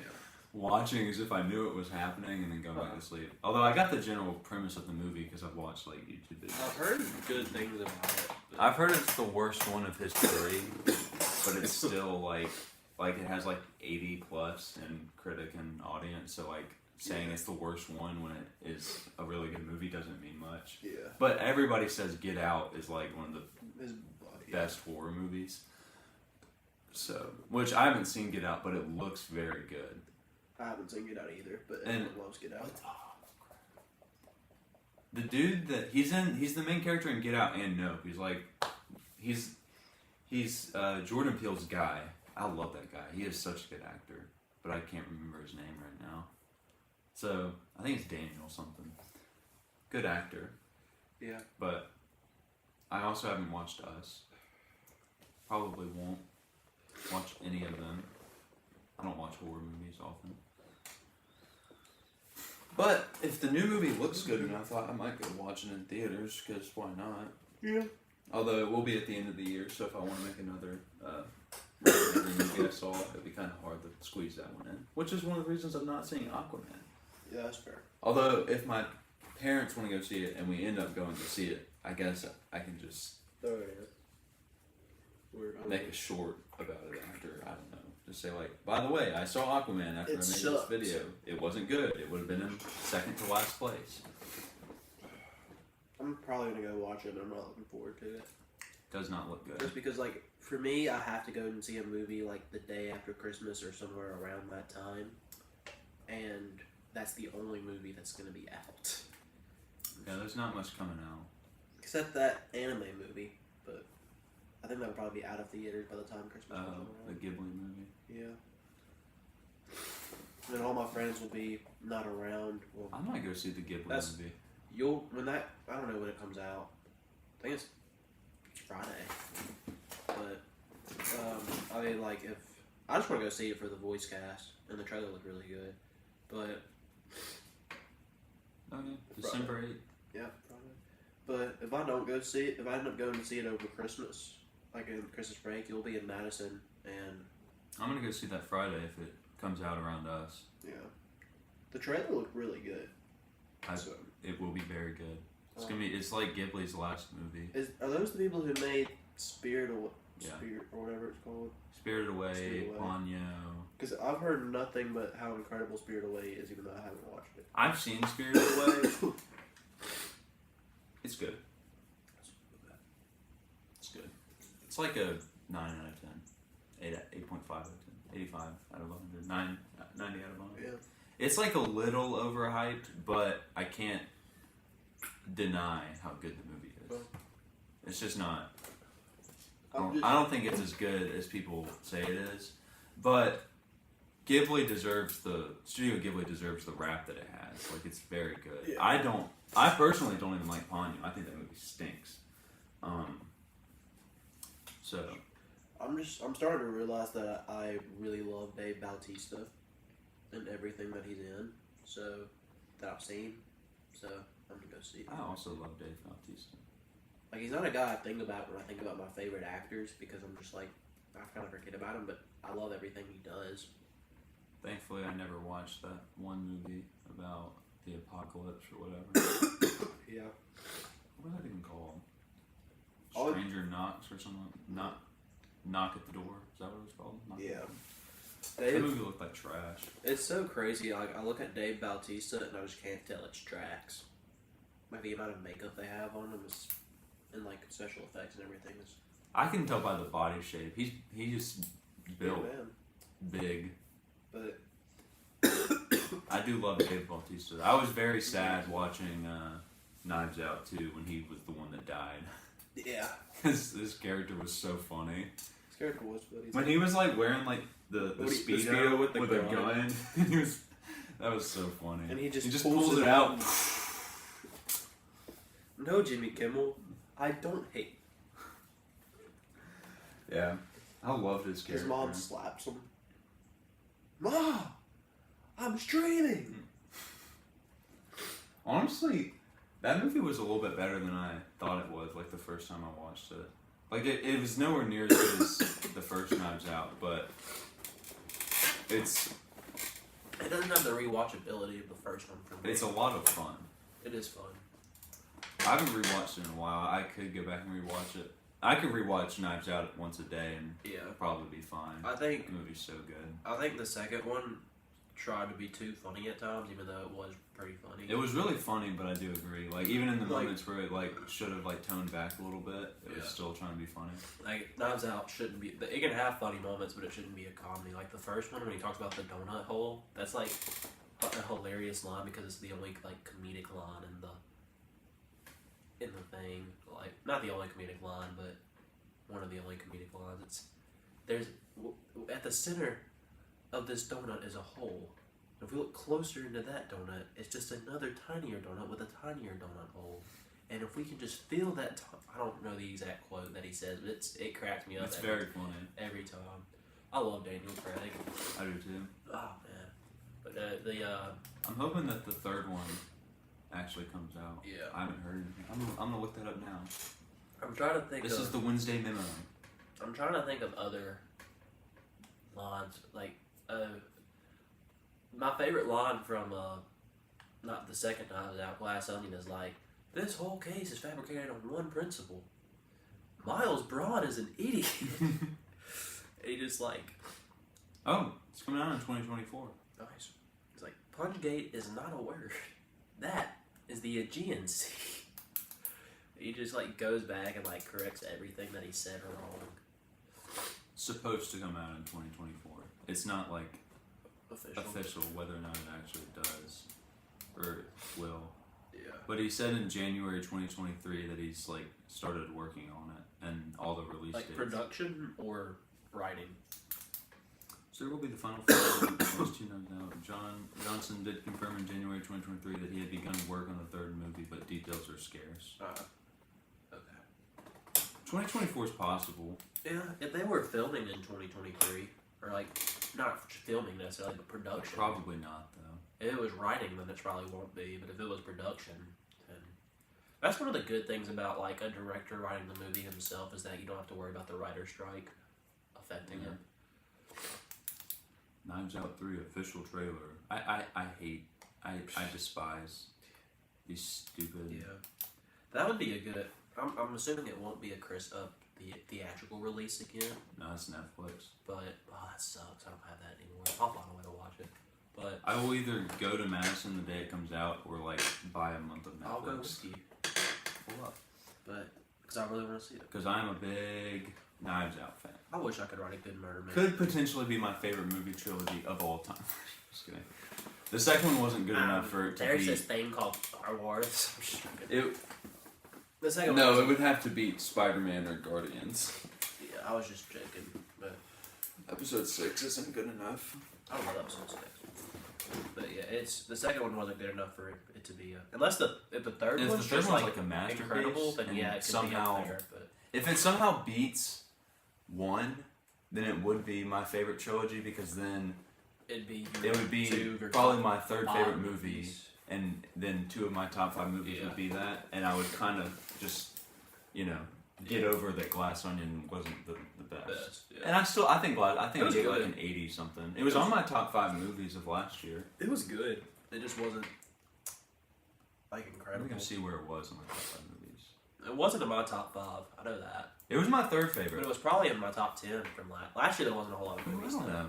watching as if I knew it was happening, and then going back to sleep. Although I got the general premise of the movie because I've watched like YouTube videos. I've heard good things about it. I've heard it's the worst one of his three, but it's still like it has like 80 plus in critic and audience. So like saying it's the worst one when it is a really good movie doesn't mean much. Yeah. But everybody says Get Out is like one of the best horror movies. So, which I haven't seen Get Out, but it looks very good. I haven't seen Get Out either, but everyone loves Get Out. The dude that he's the main character in Get Out and Nope. He's He's Jordan Peele's guy. I love that guy. He is such a good actor, but I can't remember his name right now. So I think it's Daniel something. Good actor. Yeah. But I also haven't watched Us. Probably won't watch any of them. I don't watch horror movies often. But if the new movie looks good enough, I might go watch it in theaters, because why not? Yeah. Although it will be at the end of the year, so if I want to make another movie I saw, it'd be kind of hard to squeeze that one in. Which is one of the reasons I'm not seeing Aquaman. Yeah, that's fair. Although, if my parents want to go see it and we end up going to see it, I guess I can just make a short about it after, I don't know. Just say like, by the way, I saw Aquaman after I made this video. It wasn't good. It would have been in second to last place. I'm probably gonna go watch it, but I'm not looking forward to it. Does not look good. Just because, like, for me, I have to go and see a movie like the day after Christmas or somewhere around that time, and that's the only movie that's gonna be out. Yeah, there's not much coming out. Except that anime movie, but I think that'll probably be out of theaters by the time Christmas comes around. The Ghibli movie. Yeah. And then all my friends will be not around. Well, I might go see the Ghibli movie. I don't know when it comes out. I think it's Friday. But, I mean, like, I just want to go see it for the voice cast, and the trailer looked really good. But, Okay, December 8th. yeah, Friday. But if I don't go see it, if I end up going to see it over Christmas, like in Christmas break, you'll be in Madison, and I'm gonna go see that Friday if it comes out around us. yeah, the trailer looked really good. It will be very good. It's like Ghibli's last movie. Are those the people who made Spirit or Yeah. whatever it's called? Spirited Away, Ponyo. Because I've heard nothing but how incredible Spirit Away is, even though I haven't watched it. I've seen Spirited Away. It's good. It's good. It's like a 9 out of 10. 8.5 out of 10. 85 out of 100. 90 out of 100. Yeah. It's like a little overhyped, but I can't deny how good the movie is. It's just not. I don't think it's as good as people say it is, but Studio Ghibli deserves the rap that it has. Like, it's very good. Yeah. I personally don't even like Ponyo. I think that movie stinks. I'm starting to realize that I really love Dave Bautista and everything that he's in. So that I've seen. So I'm gonna go see it. I also love Dave Bautista. Like, he's not a guy I think about when I think about my favorite actors, because I'm just like, I kind of forget about him, but I love everything he does. Thankfully, I never watched that one movie about the apocalypse or whatever. Yeah. What was that even called? Stranger Knocks or something? Knock at the Door. Is that what it was called? That movie looked like trash. It's so crazy. Like, I look at Dave Bautista and I just can't tell it's Drax. Like, the amount of makeup they have on him is, and like special effects and everything is. I can tell by the body shape. He's just built big. But I do love Dave Bautista. I was very sad watching Knives Out too when he was the one that died. Yeah. Because this character was so funny. This character was funny. When he was like wearing like the speedo with the gun. That was so funny. And he just pulls it out. No, Jimmy Kimmel, I don't hate. Yeah, I loved his character. His mom slaps him. Mom, I'm streaming. Honestly, that movie was a little bit better than I thought it was. Like the first time I watched it, like it was nowhere near as good as the first Knives Out, but it doesn't have the rewatchability of the first one for me. It's a lot of fun. It is fun. I haven't rewatched it in a while. I could go back and rewatch it. I could rewatch Knives Out once a day and it'd probably be fine. I think the movie's so good. I think the second one tried to be too funny at times, even though it was pretty funny. It was really funny, but I do agree. Like, even in the moments where it like should have like toned back a little bit, it was still trying to be funny. Like, Knives Out shouldn't be. It can have funny moments, but it shouldn't be a comedy. Like the first one when he talks about the donut hole, that's like a hilarious line because it's the only like comedic line in the thing. Like, not the only comedic line, but one of the only comedic lines. There's at the center of this donut is a hole. If we look closer into that donut, it's just another tinier donut with a tinier donut hole. And if we can just feel that, I don't know the exact quote that he says, but it cracks me up. It's very funny every time. I love Daniel Craig. I do too. Oh man, but I'm hoping that the third one actually comes out. Yeah. I haven't heard anything. I'm gonna look that up now. I'm trying to think. This is the Wednesday memo. I'm trying to think of other lines. Like, my favorite line from not the second time out, Glass Onion is like, "This whole case is fabricated on one principle. Miles Braun is an idiot." He just like, oh, it's coming out in 2024. Nice. He's like, Punchgate is not a word. That is the Aegean Sea. He just like goes back and like corrects everything that he said wrong. Supposed to come out in 2024. It's not like official whether or not it actually does or will. Yeah. But he said in January 2023 that he's like started working on it and all the release dates. Like production or writing. So there will be the final film. Those 2 notes out. Johnson did confirm in January 2023 that he had begun work on the third movie, but details are scarce. Okay. 2024 is possible. Yeah, if they were filming in 2023, or like not filming necessarily, but production. Probably not though. If it was writing, then it probably won't be. But if it was production, then that's one of the good things about like a director writing the movie himself is that you don't have to worry about the writer's strike affecting it. Knives Out 3 official trailer. I despise these stupid. Yeah, that would be a good. I'm assuming it won't be the theatrical release again. No, it's Netflix. But that sucks. I don't have that anymore. I'll find a way to watch it. But I will either go to Madison the day it comes out or like buy a month of Netflix. I'll go with you. Pull up. But because I really want to see it. Because I'm a big Knives Out fan. I wish I could write a good murder movie. Could potentially be my favorite movie trilogy of all time. Just kidding. The second one wasn't good enough for it to There's be. this thing called Star Wars. It, The second no, one it would have to beat Spider-Man or Guardians. Yeah, I was just joking. But Episode 6 isn't good enough. I love episode 6. But yeah, the second one wasn't good enough for it to be unless if the third one's just like a masterpiece, incredible, then yeah, it can be up there. But if it somehow beats 1, then it would be my favorite trilogy because then it would be probably my third favorite movie, and then 2 of my top 5 movies would be that, and I would kind of just, get over that Glass Onion wasn't the best. Yeah. And I think I gave it like good. an 80 something. It was on my top 5 movies of last year. It was good. It just wasn't like incredible. We're gonna see where it was in my top 5 movies. It wasn't in my top 5. I know that. It was my third But favorite. it was probably in my top 10 from last year. There wasn't a whole lot of I movies. don't know.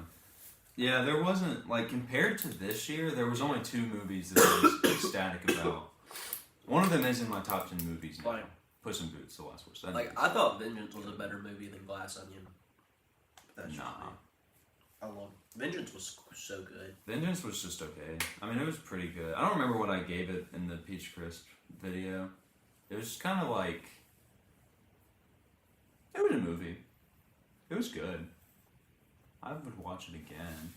Yeah, there wasn't, like, compared to this year, there was only 2 movies that I was ecstatic about. One of them is in my top 10 movies now. Like, Puss in Boots, The Last Wish. I thought Vengeance was a better movie than Glass Onion. That's Nah. I love Vengeance was so good. Vengeance was just okay. I mean, it was pretty good. I don't remember what I gave it in the Peach Crisp video. It was kind of like... It was a movie. It was good. I would watch it again.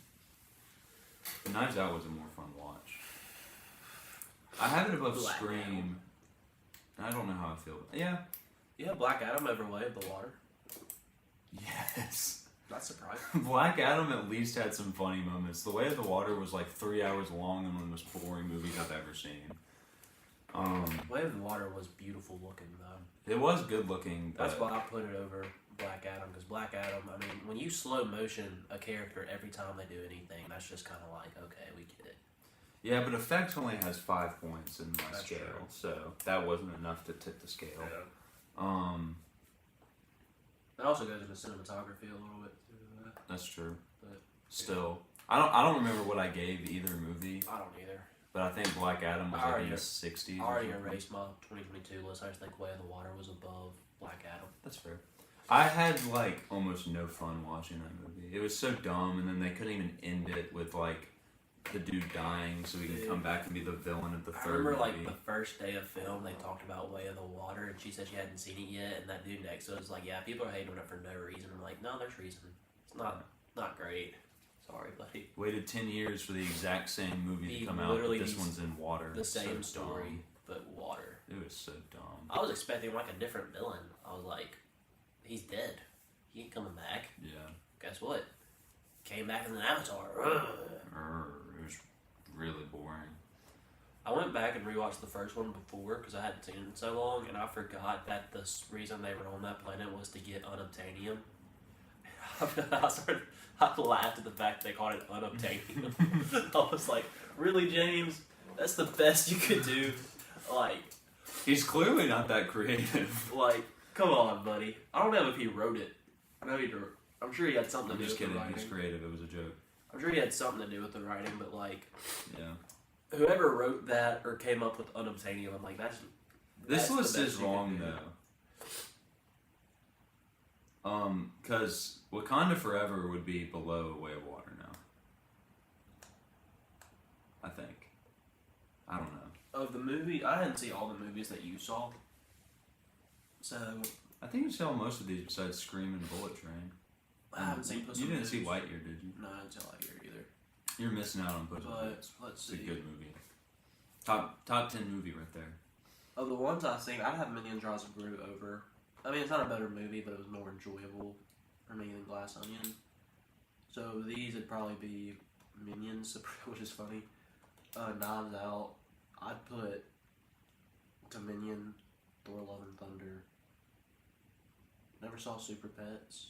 But Knives Out was a more fun watch. I have it above Black Scream. Adam. I don't know how I feel. Yeah. Yeah, Black Adam over Way of the Water. Yes. Not surprised. Black Adam at least had some funny moments. The Way of the Water was like 3 hours long and one of the most boring movies I've ever seen. Way of the Water was beautiful looking though. It was good looking. That's why I put it over Black Adam, because Black Adam, I mean, when you slow motion a character every time they do anything, that's just kind of like, okay, we get it. Yeah, but effects only has 5 points in my That's scale, true. so that wasn't enough to tip the scale. It also goes into cinematography a little bit too. That's true. But Still, I don't remember what I gave either movie, I don't either. but I think Black Adam was I like already- in the 60s. I or already something. erased my 2022 list. I just think Way of the Water was above Black Adam. That's fair. I had like almost no fun watching that movie. It was so dumb, and then they couldn't even end it with like the dude dying so he can come back and be the villain of the I third remember movie. like the first day of film, they talked about Way of the Water, and she said she hadn't seen it yet, and that dude next to us was like, "Yeah, people are hating on it for no reason." I'm like, "No, there's reason. It's not great. Sorry, buddy." Waited 10 years for the exact same movie He to come out, but literally this one's in water. The same So story, dumb. but water. It was so dumb. I was expecting like a different villain. I was like, he's dead. He ain't coming back. Yeah. Guess what? Came back as an avatar. It was really boring. I went back and rewatched the first one before because I hadn't seen it in so long, and I forgot that the reason they were on that planet was to get unobtainium. I laughed at the fact they called it unobtainium. I was like, really, James? That's the best you could do? Like, He's clearly not that creative. come on, buddy. I don't know if he wrote it. I know I'm sure he had something I'm to do just with kidding. the writing. He's creative. It was a joke. I'm sure he had something to do with the writing, but Yeah. whoever wrote that or came up with unobtainium, I'm like, that's This the list best is you wrong could do. though. Because Wakanda Forever would be below Way of Water now. I think. I don't know. Of the movie, I didn't see all the movies that you saw. So, I think you saw most of these besides Scream and Bullet Train. I haven't seen Puss You in didn't Boots. see Lightyear, did you? No, I didn't see Lightyear either. You're missing out on Puss in But, Boots. let's It's a see. good movie. Top 10 movie right there. Of the ones I've seen, I'd have Minions Rise of Gru over. I mean, it's not a better movie, but it was more enjoyable for me than Glass Onion. So these would probably be Minions, which is funny. Knives Out. I'd put Dominion, Thor: Love and Thunder. Never saw Super Pets.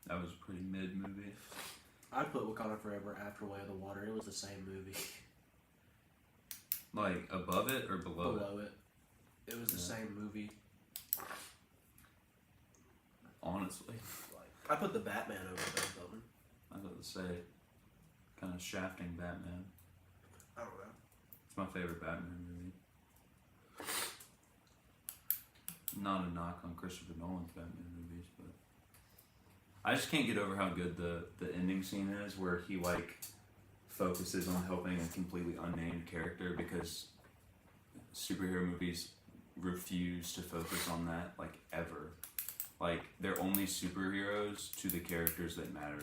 That was a pretty mid movie. I'd put Wakanda Forever after Way of the Water. It was the same movie. Like above it or below, Below it. It was the Yeah. same movie. Honestly. I put the Batman over both of them. I was about to say, kind of shafting Batman. I don't know. It's my favorite Batman movie. Not a knock on Christopher Nolan's Batman movies, but I just can't get over how good the ending scene is, where he like focuses on helping a completely unnamed character, because superhero movies refuse to focus on that, like, ever. Like, they're only superheroes to the characters that matter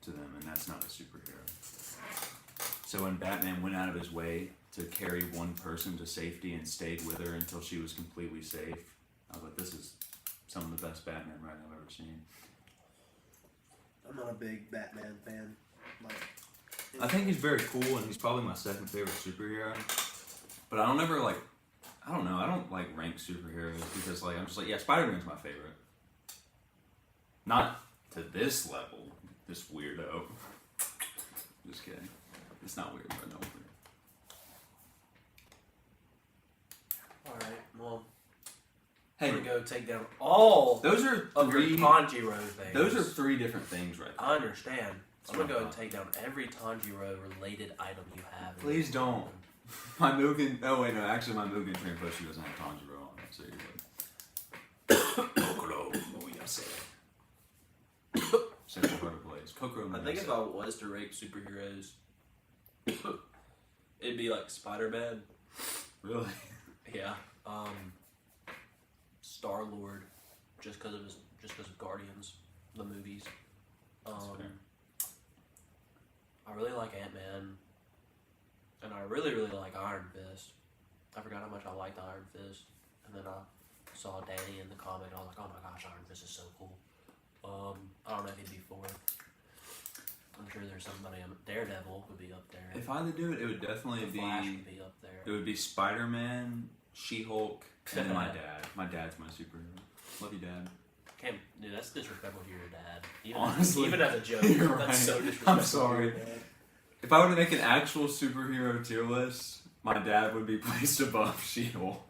to them, and that's not a superhero. So when Batman went out of his way to carry one person to safety and stayed with her until she was completely safe, I was like, this is some of the best Batman writing I've ever seen. I'm not a big Batman fan. I think he's very cool, and he's probably my second favorite superhero. But I don't ever, like, I don't know, I don't, like, rank superheroes, because, like, I'm just like, yeah, Spider-Man's my favorite. Not to this level, this weirdo. Just kidding. It's not weird, but no weird. Alright, well, Hey, I'm gonna go take down all those are of your three. Tanjiro things. Those are three different things, right there. I understand. I'm gonna go and That's take down every Tanjiro related item you have. Please don't. My Mugen. Oh wait, no. Actually, my Mugen Train plushie doesn't have Tanjiro on it, so you're good. Kokoro. What we gotta say? Central Heart of Blaze. Kokoro. I think if I was to rank superheroes, it'd be like Spider-Man. Really. Yeah. Star-Lord, just because of Guardians, the movies. That's fair. I really like Ant-Man, and I really like Iron Fist. I forgot how much I liked Iron Fist, and then I saw Danny in the comic, and I was like, oh my gosh, Iron Fist is so cool. I don't know if he'd be fourth. I'm sure there's somebody. Daredevil would be up there. If I had to do it, it would definitely The Flash would be up there. It would be Spider-Man, She-Hulk, and then my dad. My dad's my superhero. Love you, Dad. Dude, that's disrespectful to your dad. Honestly, even as a joke, you're that's right. so disrespectful. I'm sorry. To your dad. If I were to make an actual superhero tier list, my dad would be placed above She-Hulk.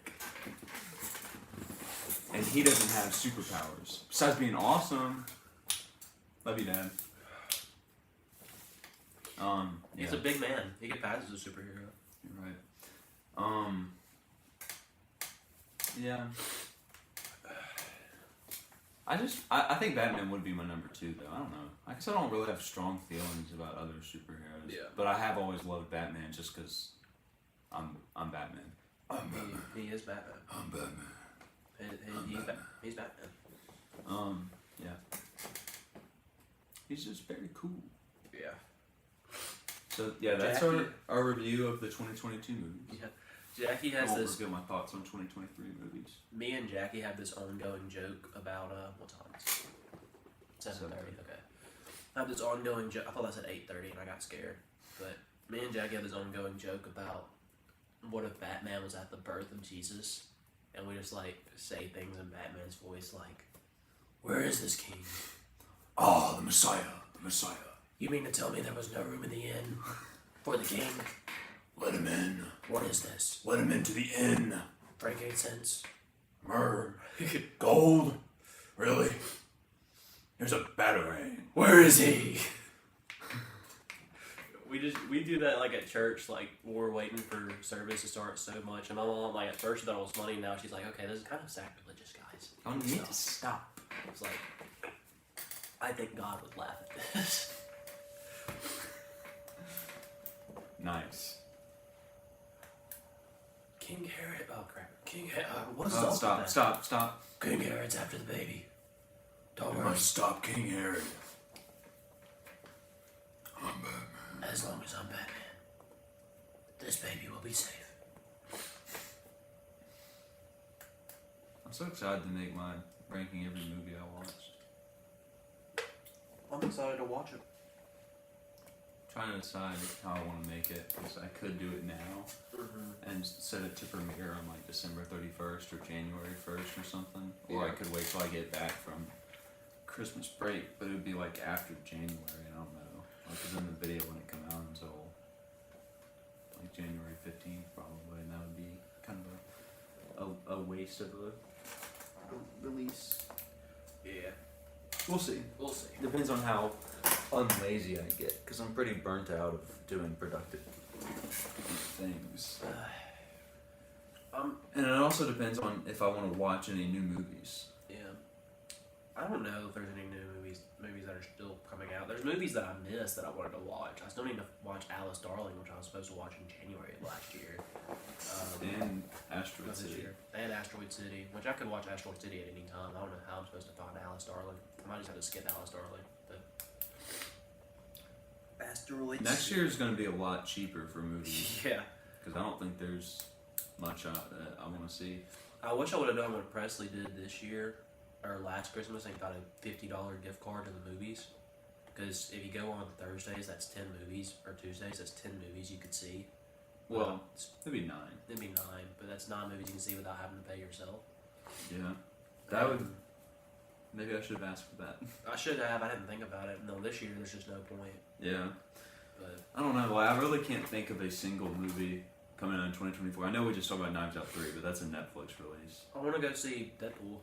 And he doesn't have superpowers. Besides being awesome. Love you, Dad. He's Yeah, a big man. He can pass as a superhero. you're right. Yeah. I think Batman would be my number 2 though. I don't know. I guess I don't really have strong feelings about other superheroes. Yeah. But I have always loved Batman just because I'm Batman. He is Batman. I'm Batman. He's Batman. Yeah. He's just very cool. Yeah. So yeah, that's our review of the 2022 movies. Yeah. Jackie has I won't this. reveal my thoughts on 2023 movies. Me and Jackie have this ongoing joke about what time is it? 7:30. Okay. I have this ongoing joke. I thought I said 8:30, and I got scared. But me and Jackie have this ongoing joke about what if Batman was at the birth of Jesus, and we just like say things in Batman's voice, like, "Where is this king? Oh, the Messiah. The Messiah. You mean to tell me there was no room in the inn for the king? Let him in. What is this? Let him into the inn. Frankincense? Myrrh. Gold. Really? Here's a batarang. Where is he?" We do that like at church, like when we're waiting for service to start so much, and my mom, like, at first she thought it was funny. Now she's like, "Okay, this is kind of sacrilegious, guys. You need to stop. It's like, I think God would laugh at this. Nice. King Herod. Oh crap. King Herod. What's up? Stop. King Herod's after the baby. Don't You worry. must stop King Herod. I'm Batman. As long as I'm Batman, this baby will be safe. I'm so excited to make my ranking every movie I watched. I'm excited to watch it. Trying to decide how I want to make it, because I could do it now and set it to premiere on like December 31st or January 1st or something. Or I Yeah. could wait till I get back from Christmas break, but it would be like after January, I don't know. Because then the video wouldn't come out until like January 15th probably, and that would be kind of a waste of a release. Yeah. We'll see. We'll see. Depends on how unlazy I get, because I'm pretty burnt out of doing productive things. And it also depends on if I want to watch any new movies. Yeah. I don't know if there's any new movies that are still coming out. There's movies that I missed that I wanted to watch. I still need to watch Alice Darling, which I was supposed to watch in January of last year. And Asteroid This City. year. And Asteroid City, which I could watch Asteroid City at any time. I don't know how I'm supposed to find Alice Darling. I might just have to skip Alice Darling. But Asteroid Next City. year is going to be a lot cheaper for movies, Yeah. because I don't think there's much that I want to see. I wish I would have done what Presley did this year, or last Christmas, and got a $50 gift card to the movies. Because if you go on Thursdays, that's 10 movies, or Tuesdays, that's 10 movies you could see. Well, it'd be 9. It'd be 9, but that's 9 movies you can see without having to pay yourself. Yeah. That would... Maybe I should have asked for that. I should have. I didn't think about it. No, this year there's just no point. Yeah. But I don't know. I really can't think of a single movie coming out in 2024. I know we just talked about Knives Out 3, but that's a Netflix release. I want to go see Deadpool.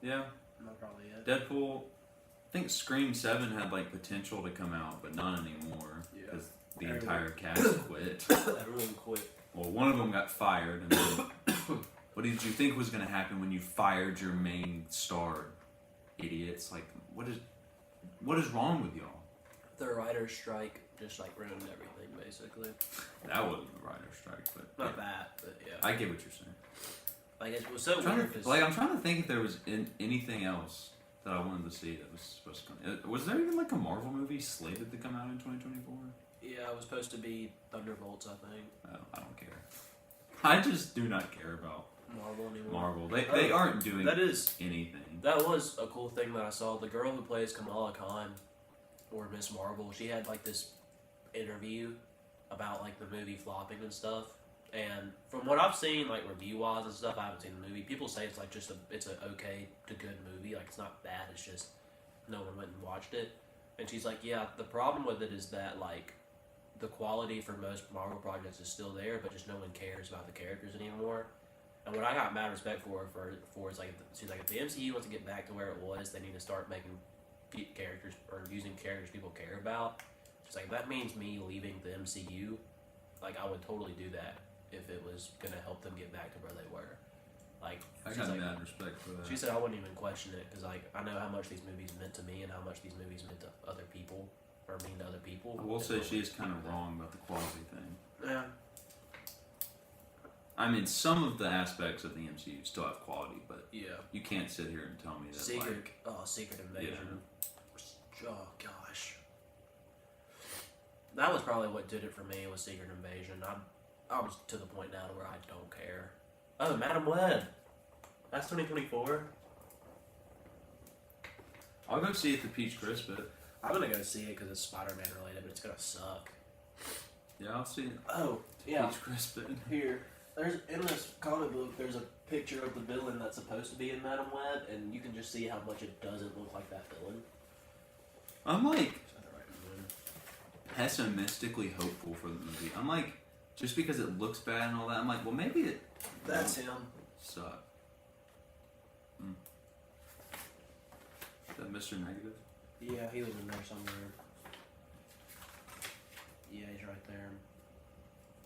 Yeah. Not probably yet. Deadpool. I think Scream 7 had like potential to come out, but not anymore. Yeah. Because the Everyone- entire cast quit. Everyone quit. Well, one of them got fired. And then, what did you think was going to happen when you fired your main star, idiots? Like, what is wrong with y'all? The writer's strike just like ruined everything, basically. That wasn't a writer's strike, but Not yeah. that, but yeah. I get what you're saying. Like, it was so I'm weird. 'Cause trying to think if there was anything else that I wanted to see that was supposed to come. Was there even like a Marvel movie slated to come out in 2024? yeah, it was supposed to be Thunderbolts, I think. I don't care. I just do not care about Marvel anymore. Marvel. They aren't doing That is. anything. That was a cool thing that I saw. The girl who plays Kamala Khan, or Miss Marvel, she had like this interview about like the movie flopping and stuff. And from what I've seen, like review-wise and stuff, I haven't seen the movie. People say it's like just it's an okay to good movie. Like it's not bad. It's just no one went and watched it. And she's like, yeah, the problem with it is that like the quality for most Marvel projects is still there, but just no one cares about the characters anymore. And what I got mad respect for is like, she's like, if the MCU wants to get back to where it was, they need to start making characters or using characters people care about. She's like, if that means me leaving the MCU, like I would totally do that if it was gonna help them get back to where they were. Like, I she's got like, mad respect for that. she said I wouldn't even question it because like I know how much these movies meant to me and how much these movies meant to other people or mean to other people. I will say she is kind of wrong about the quality thing. Yeah. I mean, some of the aspects of the MCU still have quality, but Yeah. you can't sit here and tell me that. Secret Invasion. Oh gosh. That was probably what did it for me was Secret Invasion. I was to the point now to where I don't care. Oh, Madam Web. That's 2024. I'll go see it the Peach Crisp bit. I'm gonna go see it because it's Spider-Man related, but it's gonna suck. Yeah, I'll see it. Oh, yeah. Peach Crisp bit. Here, there's in this comic book. There's a picture of the villain that's supposed to be in Madam Web, and you can just see how much it doesn't look like that villain. I'm like Is that the right villain? pessimistically hopeful for the movie. I'm like, just because it looks bad and all that, I'm like, well, maybe it That's won't him. suck. Is that Mr. Negative? Yeah, he was in there somewhere. Yeah, he's right there.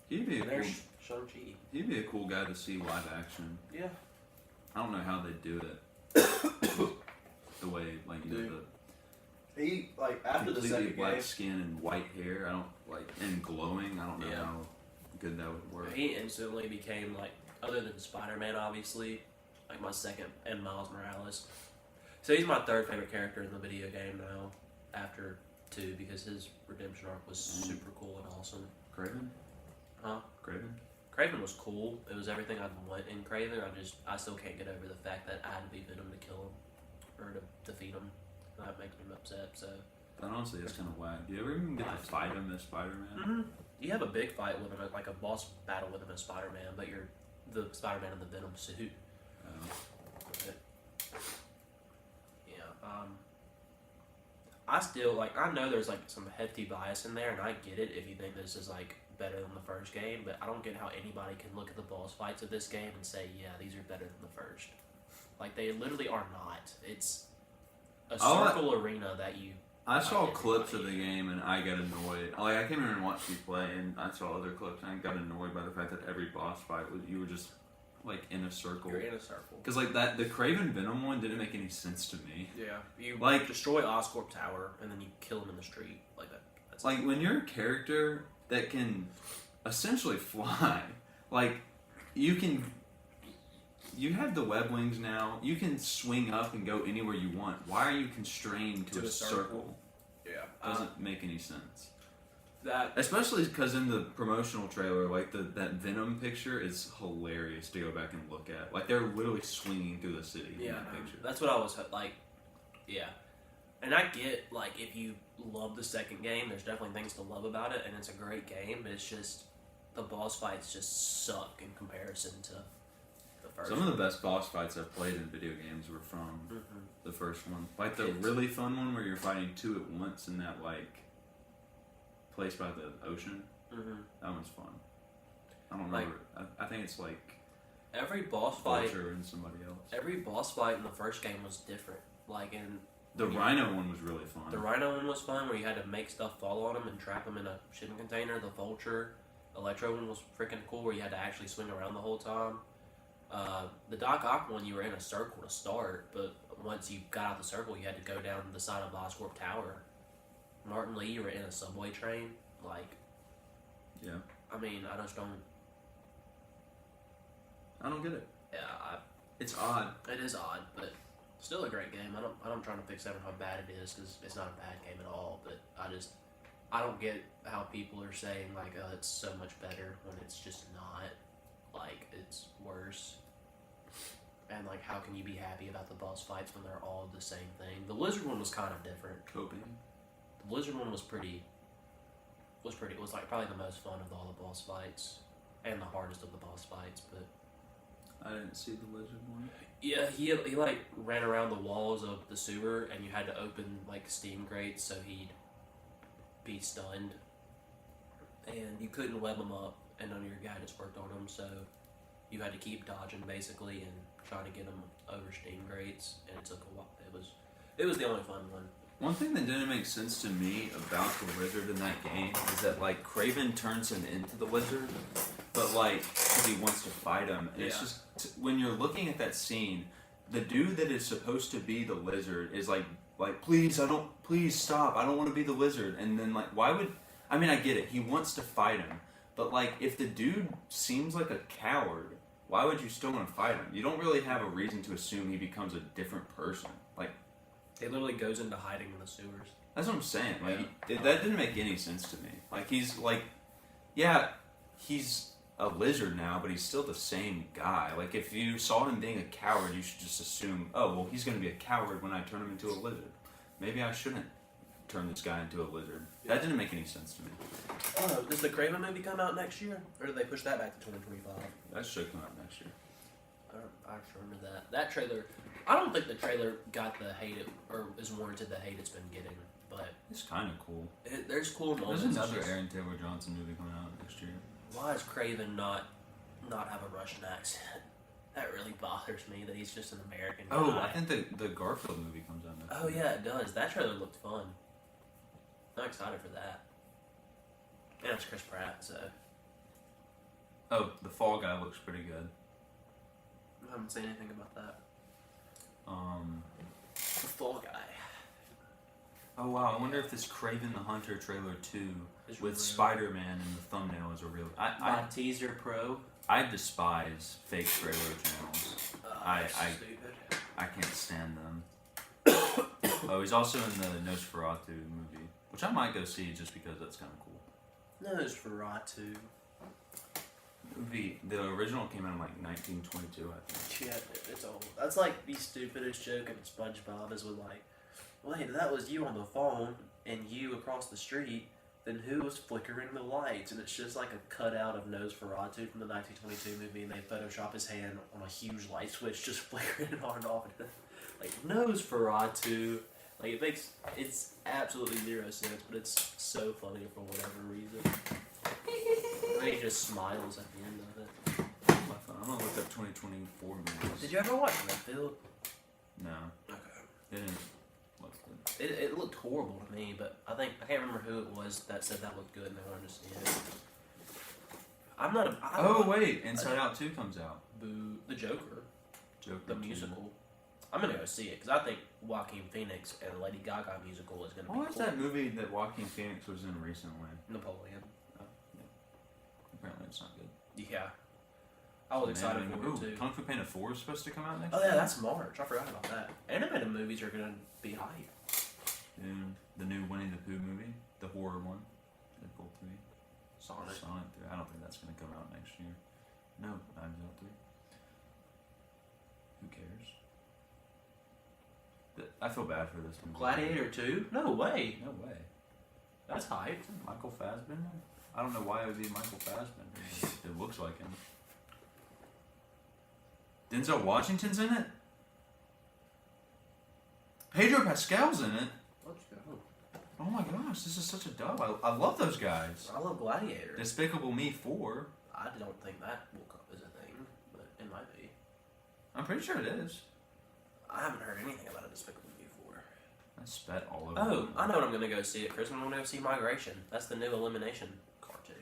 He'd be a cool. There's Shang-Chi. He'd be a cool guy to see live action. Yeah. I don't know how they do it. The way, like, you know, Dude. the He, like, after the completely second black game, skin and white hair. I don't like and glowing. I don't know Yeah. how good that would work. he instantly became, like, other than Spider-Man, obviously, like, my second, and Miles Morales. So he's my third favorite character in the video game now, after 2, because his redemption arc was super cool and awesome. Craven? Huh? Craven? Craven was cool. It was everything I'd want in Craven. I still can't get over the fact that I had to be Venom to kill him, or to defeat him. That makes me upset, so. But honestly, that's kind of whack. Do you ever even get to fight him as Spider-Man? Mm-hmm. You have a big fight with him, like a boss battle with him as Spider-Man, but you're the Spider-Man in the Venom suit. Yeah. I still, like, I know there's, like, some hefty bias in there, and I get it if you think this is, like, better than the first game, but I don't get how anybody can look at the boss fights of this game and say, yeah, these are better than the first. Like, they literally are not. It's a circle arena that you... I saw fight clips of everybody. the game and I got annoyed. Like, I came here and watched you play, and I saw other clips and I got annoyed by the fact that every boss fight was you were just like in a circle. You're in a circle. Because like the Craven Venom one didn't make any sense to me. Yeah. You, Like- destroy Oscorp Tower, and then you kill him in the street. Like that. That's Like when you're a character that can essentially fly, like you have the web wings now. You can swing up and go anywhere you want. Why are you constrained to a circle? Yeah. Doesn't make any sense. That Especially because in the promotional trailer, like that Venom picture is hilarious to go back and look at. Like they're literally swinging through the city in that picture. that's what I was like. Yeah, and I get like if you love the second game, there's definitely things to love about it, and it's a great game. But it's just the boss fights just suck in comparison to the first. Some of the best boss fights I've played in video games were from the first one. Like the really fun one where you're fighting two at once in that like place by the ocean. That one's fun. I don't remember. I think it's like every boss fight Vulture and somebody else. Every boss fight in the first game was different. Like in The Rhino one was really fun. the Rhino one was fun, where you had to make stuff fall on him and trap him in a shipping container. The Vulture, Electro one was freaking cool, where you had to actually swing around the whole time. The Doc Ock one, you were in a circle to start, but once you got out the circle, you had to go down the side of Oscorp Tower. Martin Lee, you were in a subway train. Like, Yeah. I mean, I just don't. I don't get it. Yeah, It's odd. it is odd, but still a great game. I'm trying to fix how bad it is, because it's not a bad game at all. But I don't get how people are saying like, oh, it's so much better when it's just not. Like, it's worse. And like, how can you be happy about the boss fights when they're all the same thing? The Lizard one was kind of different. Coping. The Lizard one was pretty. It was like probably the most fun of all the boss fights, and the hardest of the boss fights. But I didn't see the lizard one. yeah, he like ran around the walls of the sewer, and you had to open like steam grates so he'd be stunned, and you couldn't web him up, and none of your guidance worked on him, so you had to keep dodging basically and trying to get him over steam grates, and it took a while. It was the only fun one. One thing that didn't make sense to me about the lizard in that game is that like Craven turns him into the lizard, but like, because he wants to fight him. And it's just, when you're looking at that scene, the dude that is supposed to be the lizard is like, please stop, I don't want to be the lizard. And then like, why would, I mean, I get it, he wants to fight him, but like, if the dude seems like a coward, why would you still want to fight him? You don't really have a reason to assume he becomes a different person. Like, he literally goes into hiding in the sewers. That's what I'm saying. Like, that didn't make any sense to me. Like, he's like, yeah, he's a lizard now, but he's still the same guy. Like, if you saw him being a coward, you should just assume, oh, well, he's going to be a coward when I turn him into a lizard. Maybe I shouldn't turn this guy into a lizard. That didn't make any sense to me. Oh, does the Craven movie come out next year? Or do they push that back to 2025? That should come out next year. I remember that. That trailer, I don't think the trailer got the hate or is warranted the hate it's been getting, but it's kind of cool. There's cool moments. There's another Aaron Taylor Johnson movie coming out next year. Why does Craven not have a Russian accent? That really bothers me that he's just an American guy. Oh, I think the Garfield movie comes out next year. Oh yeah, it does. That trailer looked fun. I'm excited for that. And it's Chris Pratt, so. Oh, the Fall Guy looks pretty good. I haven't seen anything about that. The Fall Guy. Oh wow, I wonder if this Craven the Hunter trailer 2 Is with real. Spider-Man in the thumbnail is a real... My teaser pro. I despise fake trailer channels. Stupid. I can't stand them. Oh, he's also in the Nosferatu movie, which I might go see just because that's kind of cool. Nosferatu. Movie, the original came out in like 1922, I think. Yeah, it's old. That's like the stupidest joke in SpongeBob is with like, wait, that was you on the phone and you across the street, then who was flickering the lights? And it's just like a cutout of Nosferatu from the 1922 movie, and they Photoshop his hand on a huge light switch just flickering it on and off. Like, Nosferatu. Like, it's absolutely zero sense, but it's so funny for whatever reason. And he just smiles at the end of it. I'm gonna look up 2024 movies. Did you ever watch Redfield? No. Okay. It didn't look good. It looked horrible to me, but I can't remember who it was that said that looked good and they wanted to see it. I'm not a... wait, Inside Out 2 comes out. Boo. The Joker. Joker The 2. musical. I'm gonna go see it, because I think Joaquin Phoenix and Lady Gaga musical is gonna be What was that movie that Joaquin Phoenix was in recently? Napoleon. Apparently it's not good. Yeah. I was excited for it too. Kung Fu Panda 4 is supposed to come out next Oh year? yeah, that's March. I forgot about that. Animated movies are gonna be hype. And the new Winnie the Pooh movie, the horror one, Deadpool 3. Sonic. 3. I don't think that's going to come out next year. No, Knives Out 3. Who cares? I feel bad for this movie. Gladiator 2? No way. No way. That's hype. Michael Fassbender? I don't know why it would be Michael Fassbender. It looks like him. Denzel Washington's in it? Pedro Pascal's in it? Let's go. Oh my gosh, this is such a dub. I love those guys. I love Gladiator. Despicable Me 4. I don't think that will come as a thing, but it might be. I'm pretty sure it is. I haven't heard anything about a Despicable Me 4. I spat all over Oh, them. I know what I'm gonna go see at Christmas. I'm gonna go see Migration. That's the new Elimination cartoon.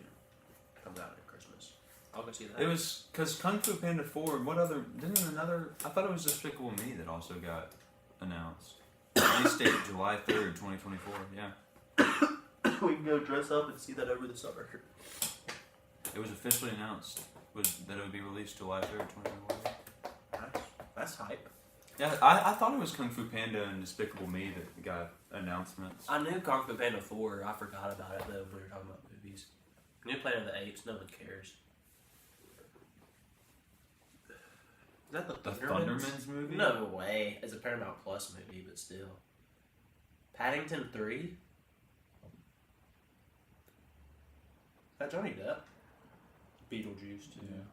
Comes out at Christmas. I'll go see that. It was because Kung Fu Panda 4, what other, didn't another, I thought it was Despicable Me that also got announced. Release date July 3rd, 2024, yeah. We can go dress up and see that over the summer. It was officially announced that it would be released July 3rd, 2024. That's hype. Yeah, I thought it was Kung Fu Panda and Despicable Me that got announcements. I knew Kung Fu Panda 4. I forgot about it though when we were talking about movies. New Planet of the Apes. No one cares. Is that the Thundermans movie? No way. It's a Paramount Plus movie, but still. Paddington 3? Is that Johnny Depp? Beetlejuice too. Yeah.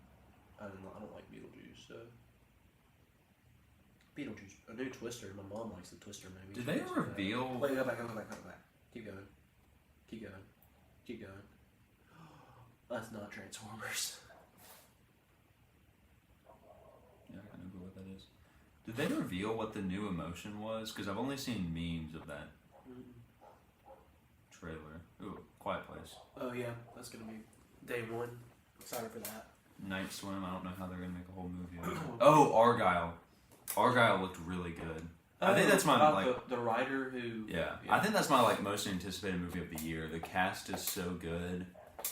I don't like Beetlejuice, so. Beetlejuice. A new Twister. My mom likes the Twister movie. Did they reveal... Wait, go back. Keep going. That's not Transformers. Yeah, I know what that is. Did they reveal what the new emotion was? Because I've only seen memes of that trailer. Ooh, Quiet Place. Oh yeah, that's gonna be day one. Excited for that. Night Swim. I don't know how they're gonna make a whole movie out of it. Oh, Argyle. Argyle looked really good. I think that's my like the writer who. Yeah, I think that's my like most anticipated movie of the year. The cast is so good,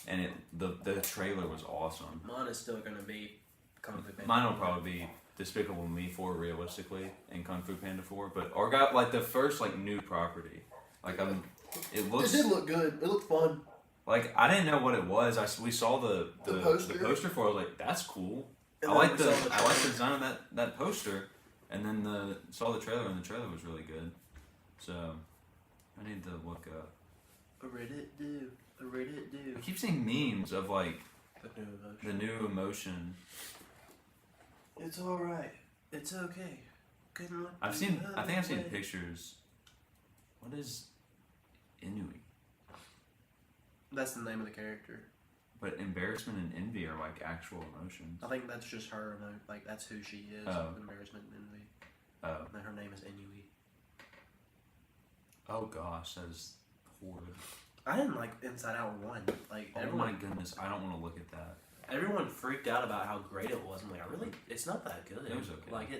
and the trailer was awesome. Mine is still gonna be Kung Fu Panda. Mine will probably be Despicable Me 4 realistically, and Kung Fu Panda 4. But Argyle, like the first like new property, like it looks. It did look good. It looked fun. Like I didn't know what it was. We saw the poster for it. I was like, that's cool. I like the design of that poster. And then saw the trailer, and the trailer was really good. So, I need to look up. A Reddit do. I keep seeing memes of like the new emotion. It's alright. It's okay. I think I've seen pictures. What is Inui? That's the name of the character. But embarrassment and envy are like actual emotions. I think that's just her. Like that's who she is. Oh. Embarrassment and envy. Oh. And her name is Inui. Oh gosh, that is horrid. I didn't like Inside Out 1. Like, oh my goodness, I don't want to look at that. Everyone freaked out about how great it was. I'm like, it's not that good. It was okay. Like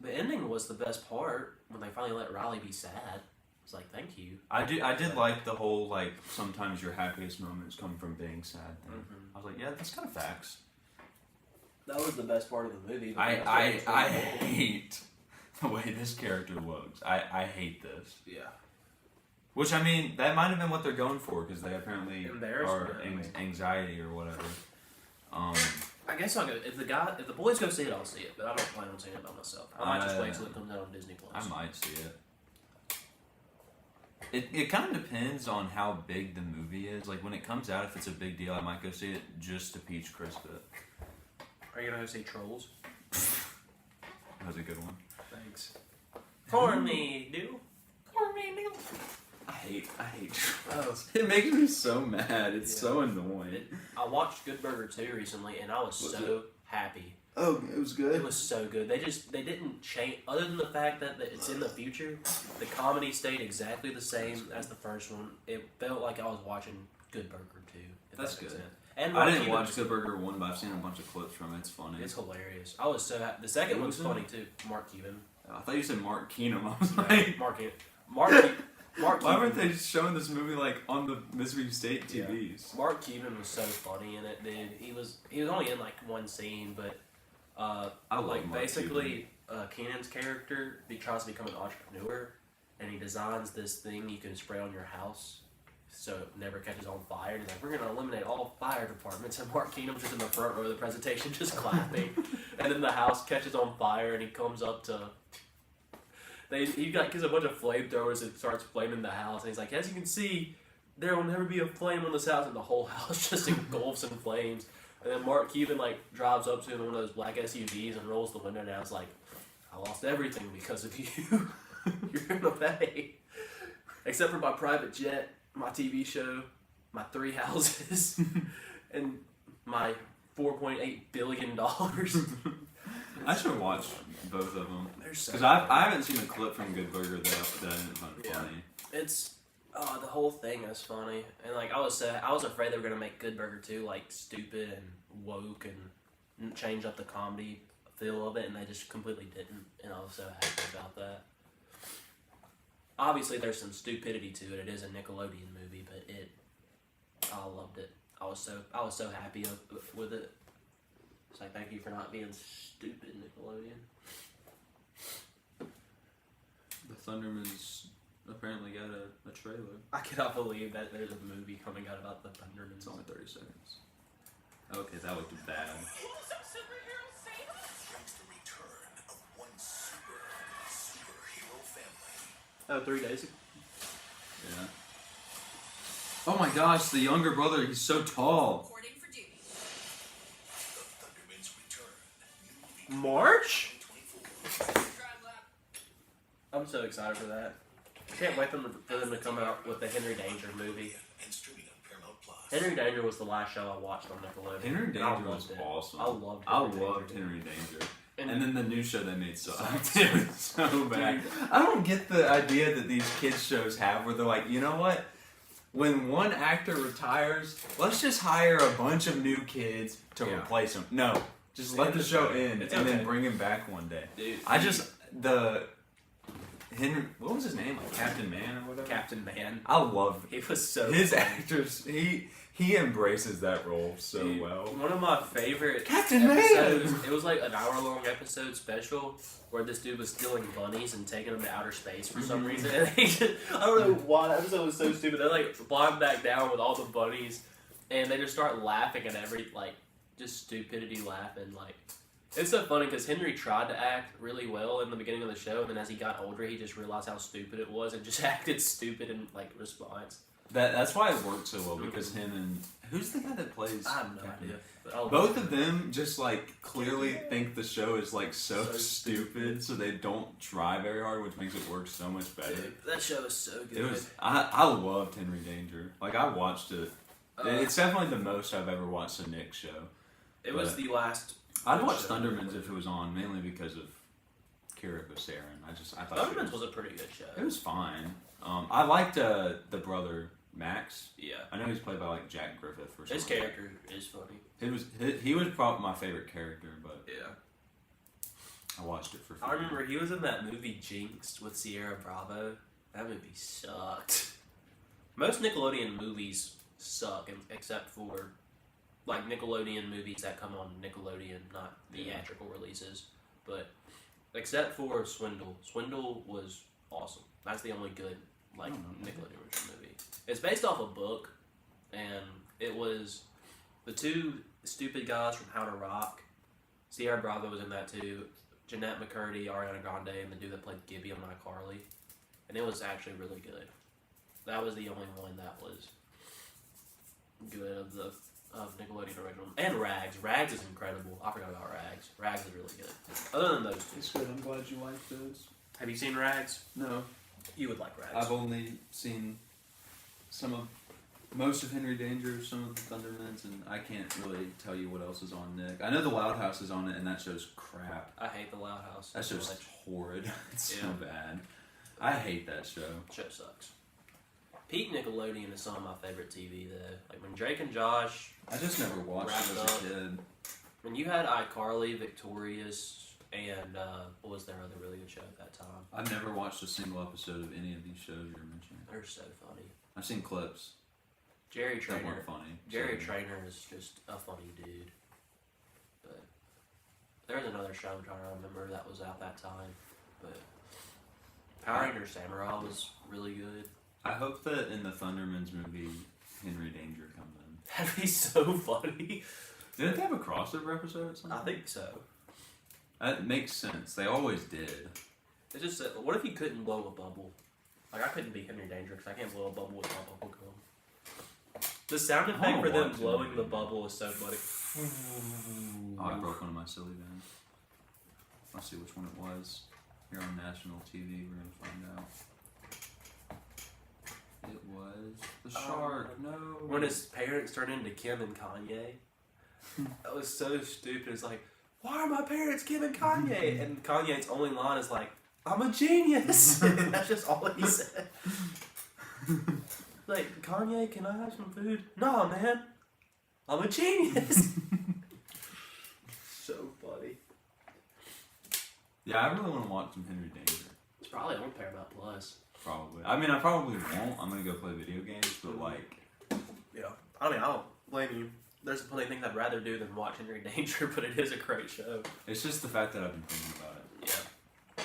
the ending was the best part when they finally let Riley be sad. It's like, thank you. I did like the whole like sometimes your happiest moments come from being sad thing. Mm-hmm. I was like, yeah, that's kind of facts. That was the best part of the movie. I hate the way this character looks. I hate this. Yeah. Which, I mean, that might have been what they're going for because they apparently are anxiety or whatever. I guess I'll go. If the boys go see it, I'll see it. But I don't plan on seeing it by myself. I might just wait till it comes out on Disney Plus. I might see it. It kind of depends on how big the movie is. Like when it comes out, if it's a big deal, I might go see it just to peach crisp it. Are you gonna go see Trolls? That was a good one. Thanks. For me, do. I hate Trolls. It makes me so mad. It's so annoying. I watched Good Burger 2 recently, and I was happy. Oh, it was good? It was so good. They didn't change, other than the fact that it's in the future, the comedy stayed exactly the same as the first one. It felt like I was watching Good Burger 2. That's good. And I didn't watch Good Burger 1, but I've seen a bunch of clips from it. It's funny. It's hilarious. I was so happy. The second one's funny too. Mark Cuban. I thought you said Mark Keenum. I was like... Mark Why weren't they showing this movie like on the Mississippi State TVs? Yeah. Mark Cuban was so funny in it, dude. He was only in like one scene, but I like basically Keenan's character tries to become an entrepreneur, and he designs this thing you can spray on your house so it never catches on fire. And he's like, we're gonna eliminate all fire departments, and Mark Keenan's just in the front row of the presentation, just clapping, and then the house catches on fire, and he comes up to. He gives a bunch of flamethrowers and starts flaming the house, and he's like, as you can see, there will never be a flame on this house, and the whole house just engulfs in flames. And then Mark Cuban drives up to him in one of those black SUVs and rolls the window down. It's like, I lost everything because of you. You're gonna pay, except for my private jet, my TV show, my 3 houses, and my $4.8 billion. I should watch both of them because So I haven't seen a clip from Good Burger that I didn't find funny. It's the whole thing is funny, and like I was afraid they were gonna make Good Burger 2 like stupid and woke and change up the comedy feel of it, and they just completely didn't, and I was so happy about that. Obviously, there's some stupidity to it. It is a Nickelodeon movie, but I loved it. I was so happy with it. It's like, thank you for not being stupid, Nickelodeon. The Thundermans apparently got a trailer. I cannot believe that there's a movie coming out about the Thundermans. It's only 30 seconds. Okay, that looked bad. Oh, 3 days ago? Yeah. Oh my gosh, the younger brother, he's so tall. March? I'm so excited for that. I can't wait for them to come out with the Henry Danger movie. Henry Danger was the last show I watched on Nickelodeon. Henry Danger was awesome. I loved Henry Danger. And then the new show they made sucked. It was so bad. I don't get the idea that these kids shows have where they're like, you know what? when one actor retires, let's just hire a bunch of new kids to Yeah. replace him. No, just let the show end It's and okay. then bring him back one day. Dude, Henry, what was his name? Like Captain Man or whatever. Captain Man. I love He was so his funny. actors. He embraces that role so Dude, well. One of my favorite Captain Man! episodes, it was like an hour-long episode special where this dude was stealing bunnies and taking them to outer space for some reason. And he just, I don't know why, that episode was so stupid. They like fly him back down with all the bunnies and they just start laughing at every, like, just stupidity laughing. Like, it's so funny because Henry tried to act really well in the beginning of the show, and then as he got older, he just realized how stupid it was and just acted stupid in, like, response. That's why it worked so well, because him and who's the guy that plays? I have no Captain idea. Man? Both of them just like clearly think the show is like so stupid, so they don't try very hard, which makes it work so much better. Dude, that show is so good. It was I loved Henry Danger. Like I watched it. It's definitely the most I've ever watched a Nick show. It was the last. I'd watch show. Thundermans if it was on, mainly because of Kira Kosarin. I thought Thundermans was a pretty good show. it was fine. I liked the brother Max. Yeah. I know he's played by like Jack Griffith or something. His character is funny. He was probably my favorite character, but Yeah. I watched it for free. I remember he was in that movie Jinxed with Sierra Bravo. That movie sucked. Most Nickelodeon movies suck, except for like Nickelodeon movies that come on Nickelodeon, not theatrical releases. But except for Swindle. Swindle was awesome. That's the only good like Nickelodeon original movie. It's based off a book, and it was the two stupid guys from How to Rock. Sierra Bravo was in that too. Jeanette McCurdy, Ariana Grande, and the dude that played Gibby on iCarly. And it was actually really good. That was the only one that was good of Nickelodeon original. And Rags. Rags is incredible. I forgot about Rags. Rags is really good. Other than those two. It's good. I'm glad you like those. Have you seen Rags? No, You would like Rags. I've only seen most of Henry Danger, some of the Thundermans, and I can't really tell you what else is on Nick. I know the Loud House is on it, and that show's crap. I hate the Loud House. That show's horrid. It's so Yeah. bad. I hate that show. Show sucks. Peak Nickelodeon is some of my favorite TV though. Like when Drake and Josh, I just never watched it as a kid. when you had iCarly, Victorious, and what was their other really good show at that time? I've never watched a single episode of any of these shows you're mentioning. They're so funny. I've seen clips Jerry that Trainer. weren't funny. Jerry so- Trainer is just a funny dude. But there's another show I'm trying to remember that was out that time. But Power Rangers Samurai was really good. I hope that in the Thundermans movie, Henry Danger comes in. That'd be so funny. Didn't they have a crossover episode or something? I think so. That makes sense. They always did. It's just what if you couldn't blow a bubble? Like I couldn't be Henry Danger because I can't blow a bubble with my bubble gum. The sound effect wanna for them watch blowing it. the bubble is so funny. Oh, I broke one of my silly bands. Let's see which one it was. Here on national TV, we're gonna find out. It was the shark. No. When his parents turned into Kim and Kanye, that was so stupid. It's like, why are my parents Kim and Kanye? And Kanye's only line is like, I'm a genius. And that's just all he said. Like, Kanye, can I have some food? No, man. I'm a genius. So funny. Yeah, I really want to watch some Henry Danger. It's probably on Paramount Plus. Probably. I mean, I probably won't. I'm gonna go play video games, but like, Yeah. I mean, I don't blame you. There's plenty of things I'd rather do than watch Henry Danger, but it is a great show. it's just the fact that I've been thinking about it. Yeah.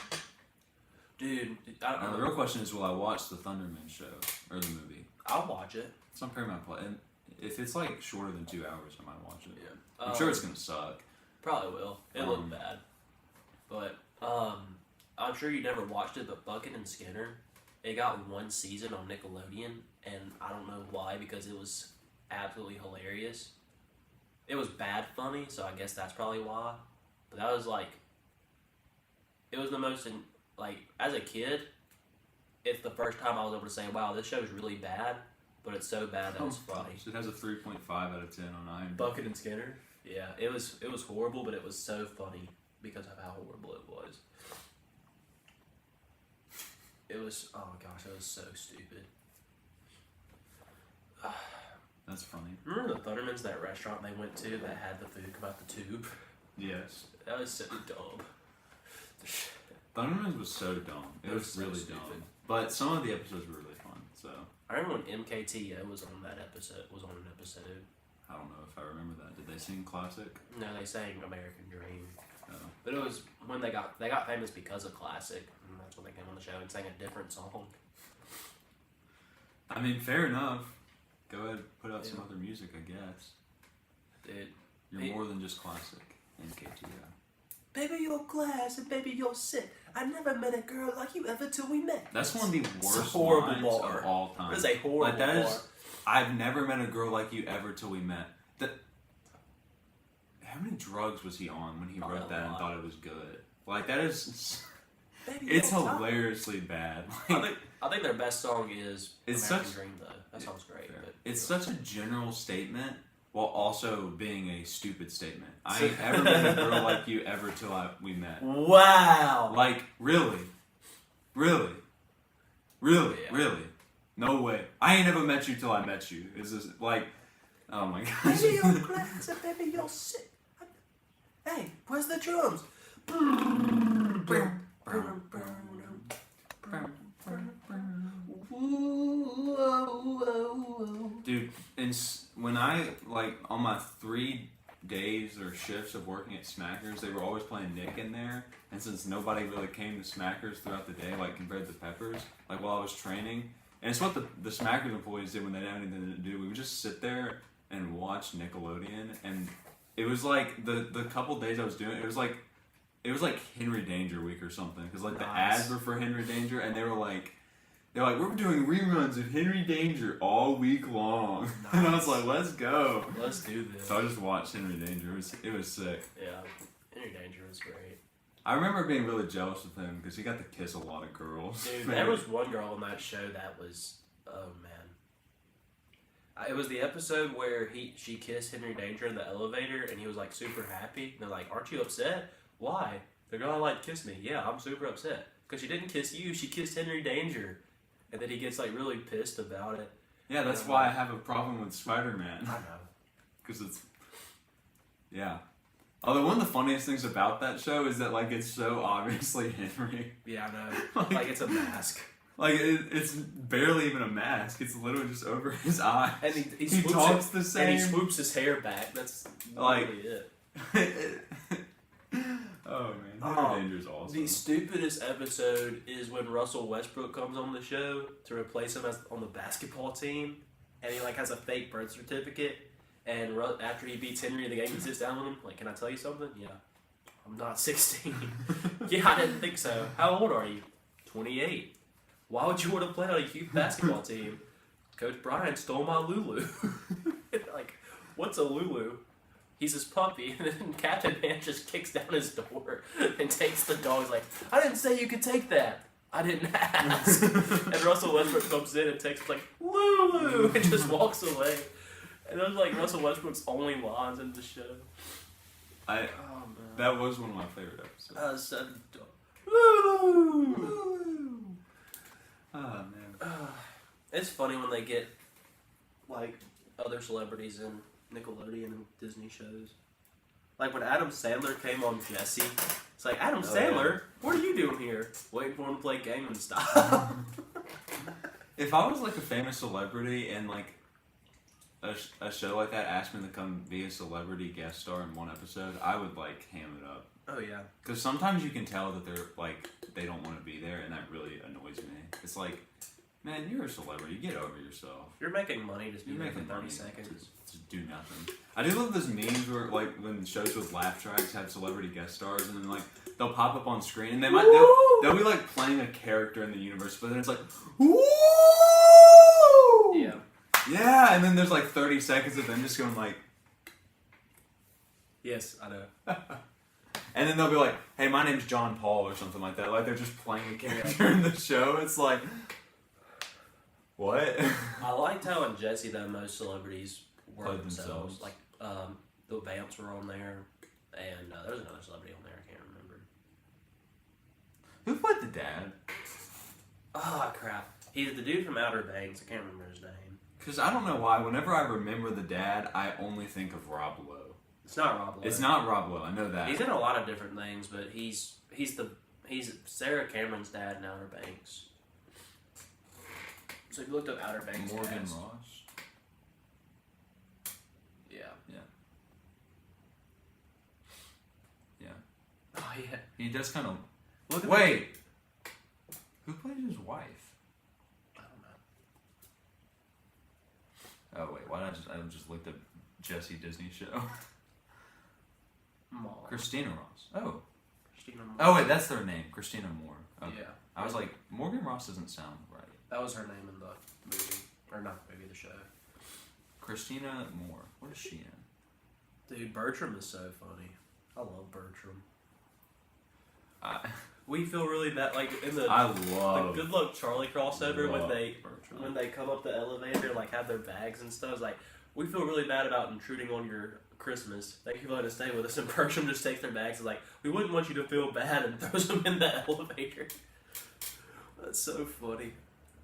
Dude, I don't Now, the know. real question is, will I watch the Thunderman show or the movie? I'll watch it. It's on Paramount Plus, and if it's like shorter than 2 hours, I might watch it. Yeah. I'm sure it's gonna suck. Probably will. It looked bad. But, I'm sure you never watched it, but Bucket and Skinner, it got one season on Nickelodeon, and I don't know why, because it was absolutely hilarious. It was bad funny, so I guess that's probably why. But that was like, it was the most, as a kid, it's the first time I was able to say, wow, this show's really bad, but it's so bad that it's funny. So it has a 3.5 out of 10 on IMDb. Bucket and Skinner? Yeah, it was horrible, but it was so funny because of how horrible it was. It was, oh gosh, it was so stupid. That's funny. Remember the Thundermans, that restaurant they went to that had the food come out the tube? Yes. That was so dumb. Thundermans was so dumb. It was so really stupid. dumb. But some of the episodes were really fun. So I remember when MKTO was on that episode. Was on an episode. I don't know if I remember that. Did they sing Classic? No, they sang American Dream. No. But it was when they got famous because of Classic, and that's when they came on the show and sang a different song. I mean, fair enough. Go ahead, put out some Yeah. other music, I guess. Dude, You're more than just Classic. NKTO. baby, you're classic, baby, you're sick. I never met a girl like you ever till we met. That's one of the worst horrible lines bar. of all time. It's a horrible Like that bar. is, I've never met a girl like you ever till we met. That. How many drugs was he on when he Probably wrote a that and lot. thought it was good? Like that is, Baby, it's you're top. hilariously bad. I think their best song is It's American such- Dream, though. That song's great. Fair. But It's such a general statement while also being a stupid statement. I ain't ever met a girl like you ever till we met. wow. Like, really? Really? Really? Yeah. Really? No way. I ain't never met you till I met you. It's just like, oh my gosh. Baby, you're classic, baby, you're sick. Hey, where's the drums? Dude, when I, like, on my 3 days or shifts of working at Smackers, they were always playing Nick in there. And since nobody really came to Smackers throughout the day, like, compared to Peppers, like, while I was training, and it's what the Smackers employees did when they didn't have anything to do. We would just sit there and watch Nickelodeon, and it was like, the couple days I was doing it was like Henry Danger week or something, because, like, the Nice. ads were for Henry Danger, and they're like, we're doing reruns of Henry Danger all week long. Nice. And I was like, let's go. Let's do this. So I just watched Henry Danger. It was sick. Yeah, Henry Danger was great. I remember being really jealous of him because he got to kiss a lot of girls. Dude, there was one girl in that show that was, oh man. It was the episode where she kissed Henry Danger in the elevator, and he was like super happy. And they're like, "Aren't you upset? Why?" The girl like kissed me. Yeah, I'm super upset because she didn't kiss you. She kissed Henry Danger, and then he gets like really pissed about it. Yeah, that's why I have a problem with Spider-Man. I know. Because it's... Yeah. Although one of the funniest things about that show is that, like, it's so obviously Henry. Yeah, I know. Like it's a mask. Like, it's barely even a mask. It's literally just over his eyes. And he he swoops talks it, the same. And he swoops his hair back. That's Like- literally it. Oh, man. Henry Danger's awesome. The stupidest episode is when Russell Westbrook comes on the show to replace him on the basketball team, and he like has a fake birth certificate. And after he beats Henry in the game, he sits down with him. Like, "Can I tell you something?" "Yeah, I'm not 16. "Yeah, I didn't think so. How old are you?" 28. "Why would you want to play on a youth basketball team?" "Coach Brian stole my Lulu." Like, what's a Lulu? He's his puppy, and then Captain Man just kicks down his door and takes the dog. He's like, "I didn't say you could take that. I didn't ask." And Russell Westbrook comes in and takes like, "Lulu," and just walks away. And those are like Russell Westbrook's only lines in the show. Oh man, That was one of my favorite episodes. so dumb. Lulu. Oh, man. It's funny when they get like other celebrities in Nickelodeon and Disney shows. Like when Adam Sandler came on Jessie, it's like, "Adam Sandler, what are you doing here?" "Waiting for him to play Gangnam Style." If I was like a famous celebrity and like a show like that asked me to come be a celebrity guest star in one episode, I would like ham it up. Oh yeah. Because sometimes you can tell that they're like they don't want to be there, and that really annoys me. It's like, man, you're a celebrity. Get over yourself. You're making money just be You're there for making 30 money seconds. to do nothing. I do love those memes where like when shows with laugh tracks have celebrity guest stars, and then like they'll pop up on screen, and they'll be like playing a character in the universe, but then it's like, woo! Yeah. Yeah, and then there's like 30 seconds of them just going like, Yes, I know. and then they'll be like, "Hey, my name's John Paul" or something like that. Like they're just playing a character in the show. It's like, what? I liked how in Jessie though most celebrities were Played themselves. themselves. Like the Vamps were on there, and there was another celebrity on there. I can't remember. Who played the dad? Oh crap! He's the dude from Outer Banks. I can't remember his name. Because I don't know why. Whenever I remember the dad, I only think of Rob Lowe. It's not Rob Lowe. It's not Rob Lowe. I know that. He's in a lot of different things, but he's Sarah Cameron's dad in Outer Banks. So if you looked up Outer Banks, Morgan dads, Ross. Yeah. Yeah. Yeah. Oh yeah. He does kind of. Look at Wait. Who plays his wife? I don't know. Oh wait, why did I just looked up Jesse Disney show? Mom. Christina Ross. Oh. Christina Moore. Oh wait, that's their name, Christina Moore. Okay. Yeah. I was like, Morgan Ross doesn't sound right. That was her name in the movie, or not the movie, the show. Christina Moore. What is she in? Dude, Bertram is so funny. I love Bertram. I We feel really bad, like in the love Good Luck Charlie crossover when Bertram. they come up the elevator, like have their bags and stuff. It's like, we feel really bad about intruding on your Christmas. Thank you for letting us stay with us. And Bertram just takes their bags and like, we wouldn't want you to feel bad, and throws them in the elevator. That's so funny.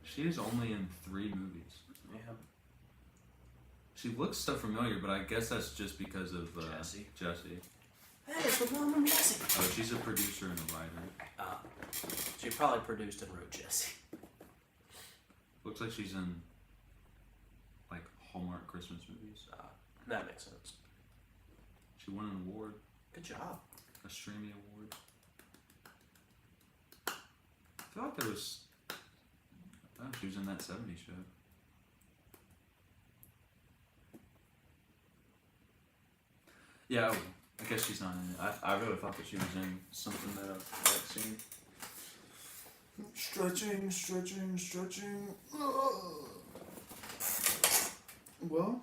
She is only in 3 movies. Yeah. She looks so familiar, but I guess that's just because of Jesse. Jesse. Hey, it's the mom and Jesse. Oh, she's a producer and a writer. She probably produced and wrote Jesse. Looks like she's in like Hallmark Christmas movies. That makes sense. She won an award, Good job. a Streamy Award. I feel like there was. Oh, she was in that 70s show. Yeah, I guess she's not in it. I really thought that she was in something that I've seen. Stretching. Well,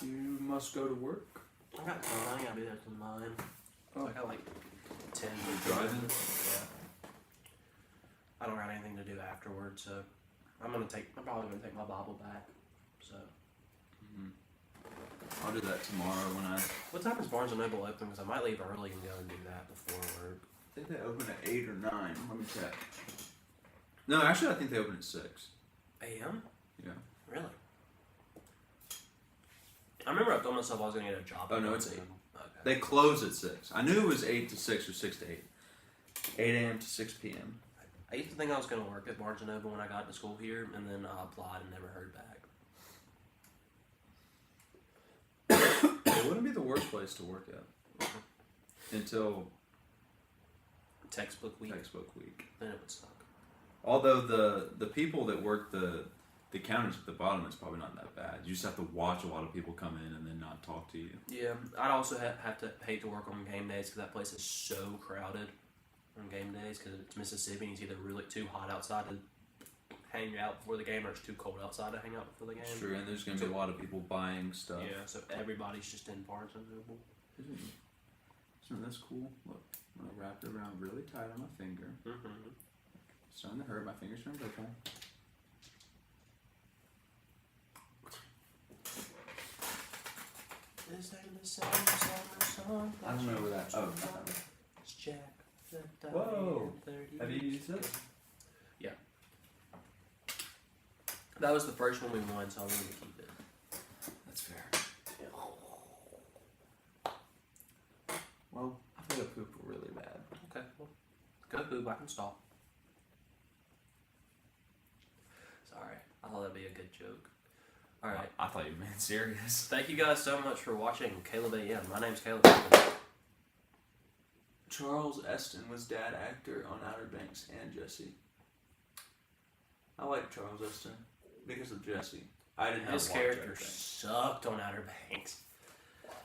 you must go to work. I got time. I gotta be there till 9. So I got like 10. You're driving? Yeah. I don't got anything to do afterwards, so I'm probably gonna take my Bible back. So. I'll do that tomorrow when I. What time is Barnes and Noble open? Because I might leave early and go and do that before work. I think they open at 8 or 9. Let me check. No, actually, I think they open at 6. A.M. Yeah. Really? I remember I told myself I was gonna get a job. Oh, no, at it's 8. Okay. They close at 6. I knew it was 8 to 6 or 6 to 8. 8 a.m. to 6 p.m. I used to think I was gonna work at Barnes and Noble when I got to school here, and then I applied and never heard back. It wouldn't be the worst place to work at until Textbook week. Then it would suck. Although the people that work the counters at the bottom, it's probably not that bad. You just have to watch a lot of people come in and then not talk to you. Yeah, I'd also have to hate to work on game days because that place is so crowded on game days because it's Mississippi and it's either really too hot outside to hang out before the game or it's too cold outside to hang out before the game. It's true, and there's going to be a lot of people buying stuff. Yeah, so everybody's just in Barnes and Noble. Isn't this cool? Look, I'm going to wrap it around really tight on my finger. Mm-hmm. It's starting to hurt. My finger's starting to hurt. Is that the song? I don't know where that. Oh, It's Jack. Whoa. Have you used it? Yeah. That was the first one we won, so I wanted to keep it. That's fair. Well, I feel poop really bad. Okay, well, go poop. I can stop. Sorry, I thought that'd be a good joke. Alright. I thought you were being serious. Thank you guys so much for watching Caleb A.M. My name's Caleb A.M. Charles Eston was dad actor on Outer Banks and Jesse. I like Charles Eston because of Jesse. I didn't have His to watch character Outer Banks. sucked on Outer Banks.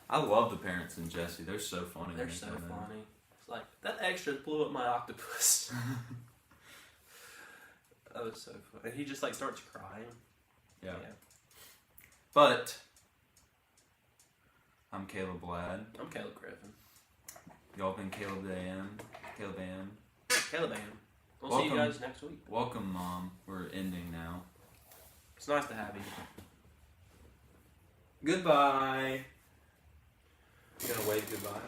I love the parents in Jesse. They're so funny. They're so funny. It's like, that extra blew up my octopus. That was so funny. He just like starts crying. Yeah. But I'm Caleb Ladd. I'm Caleb Griffin. Y'all been Caleb A.M. Caleb A.M. Caleb A.M. We'll see you guys next week. Welcome, Mom. We're ending now. It's nice to have you. Goodbye. You gonna wave goodbye?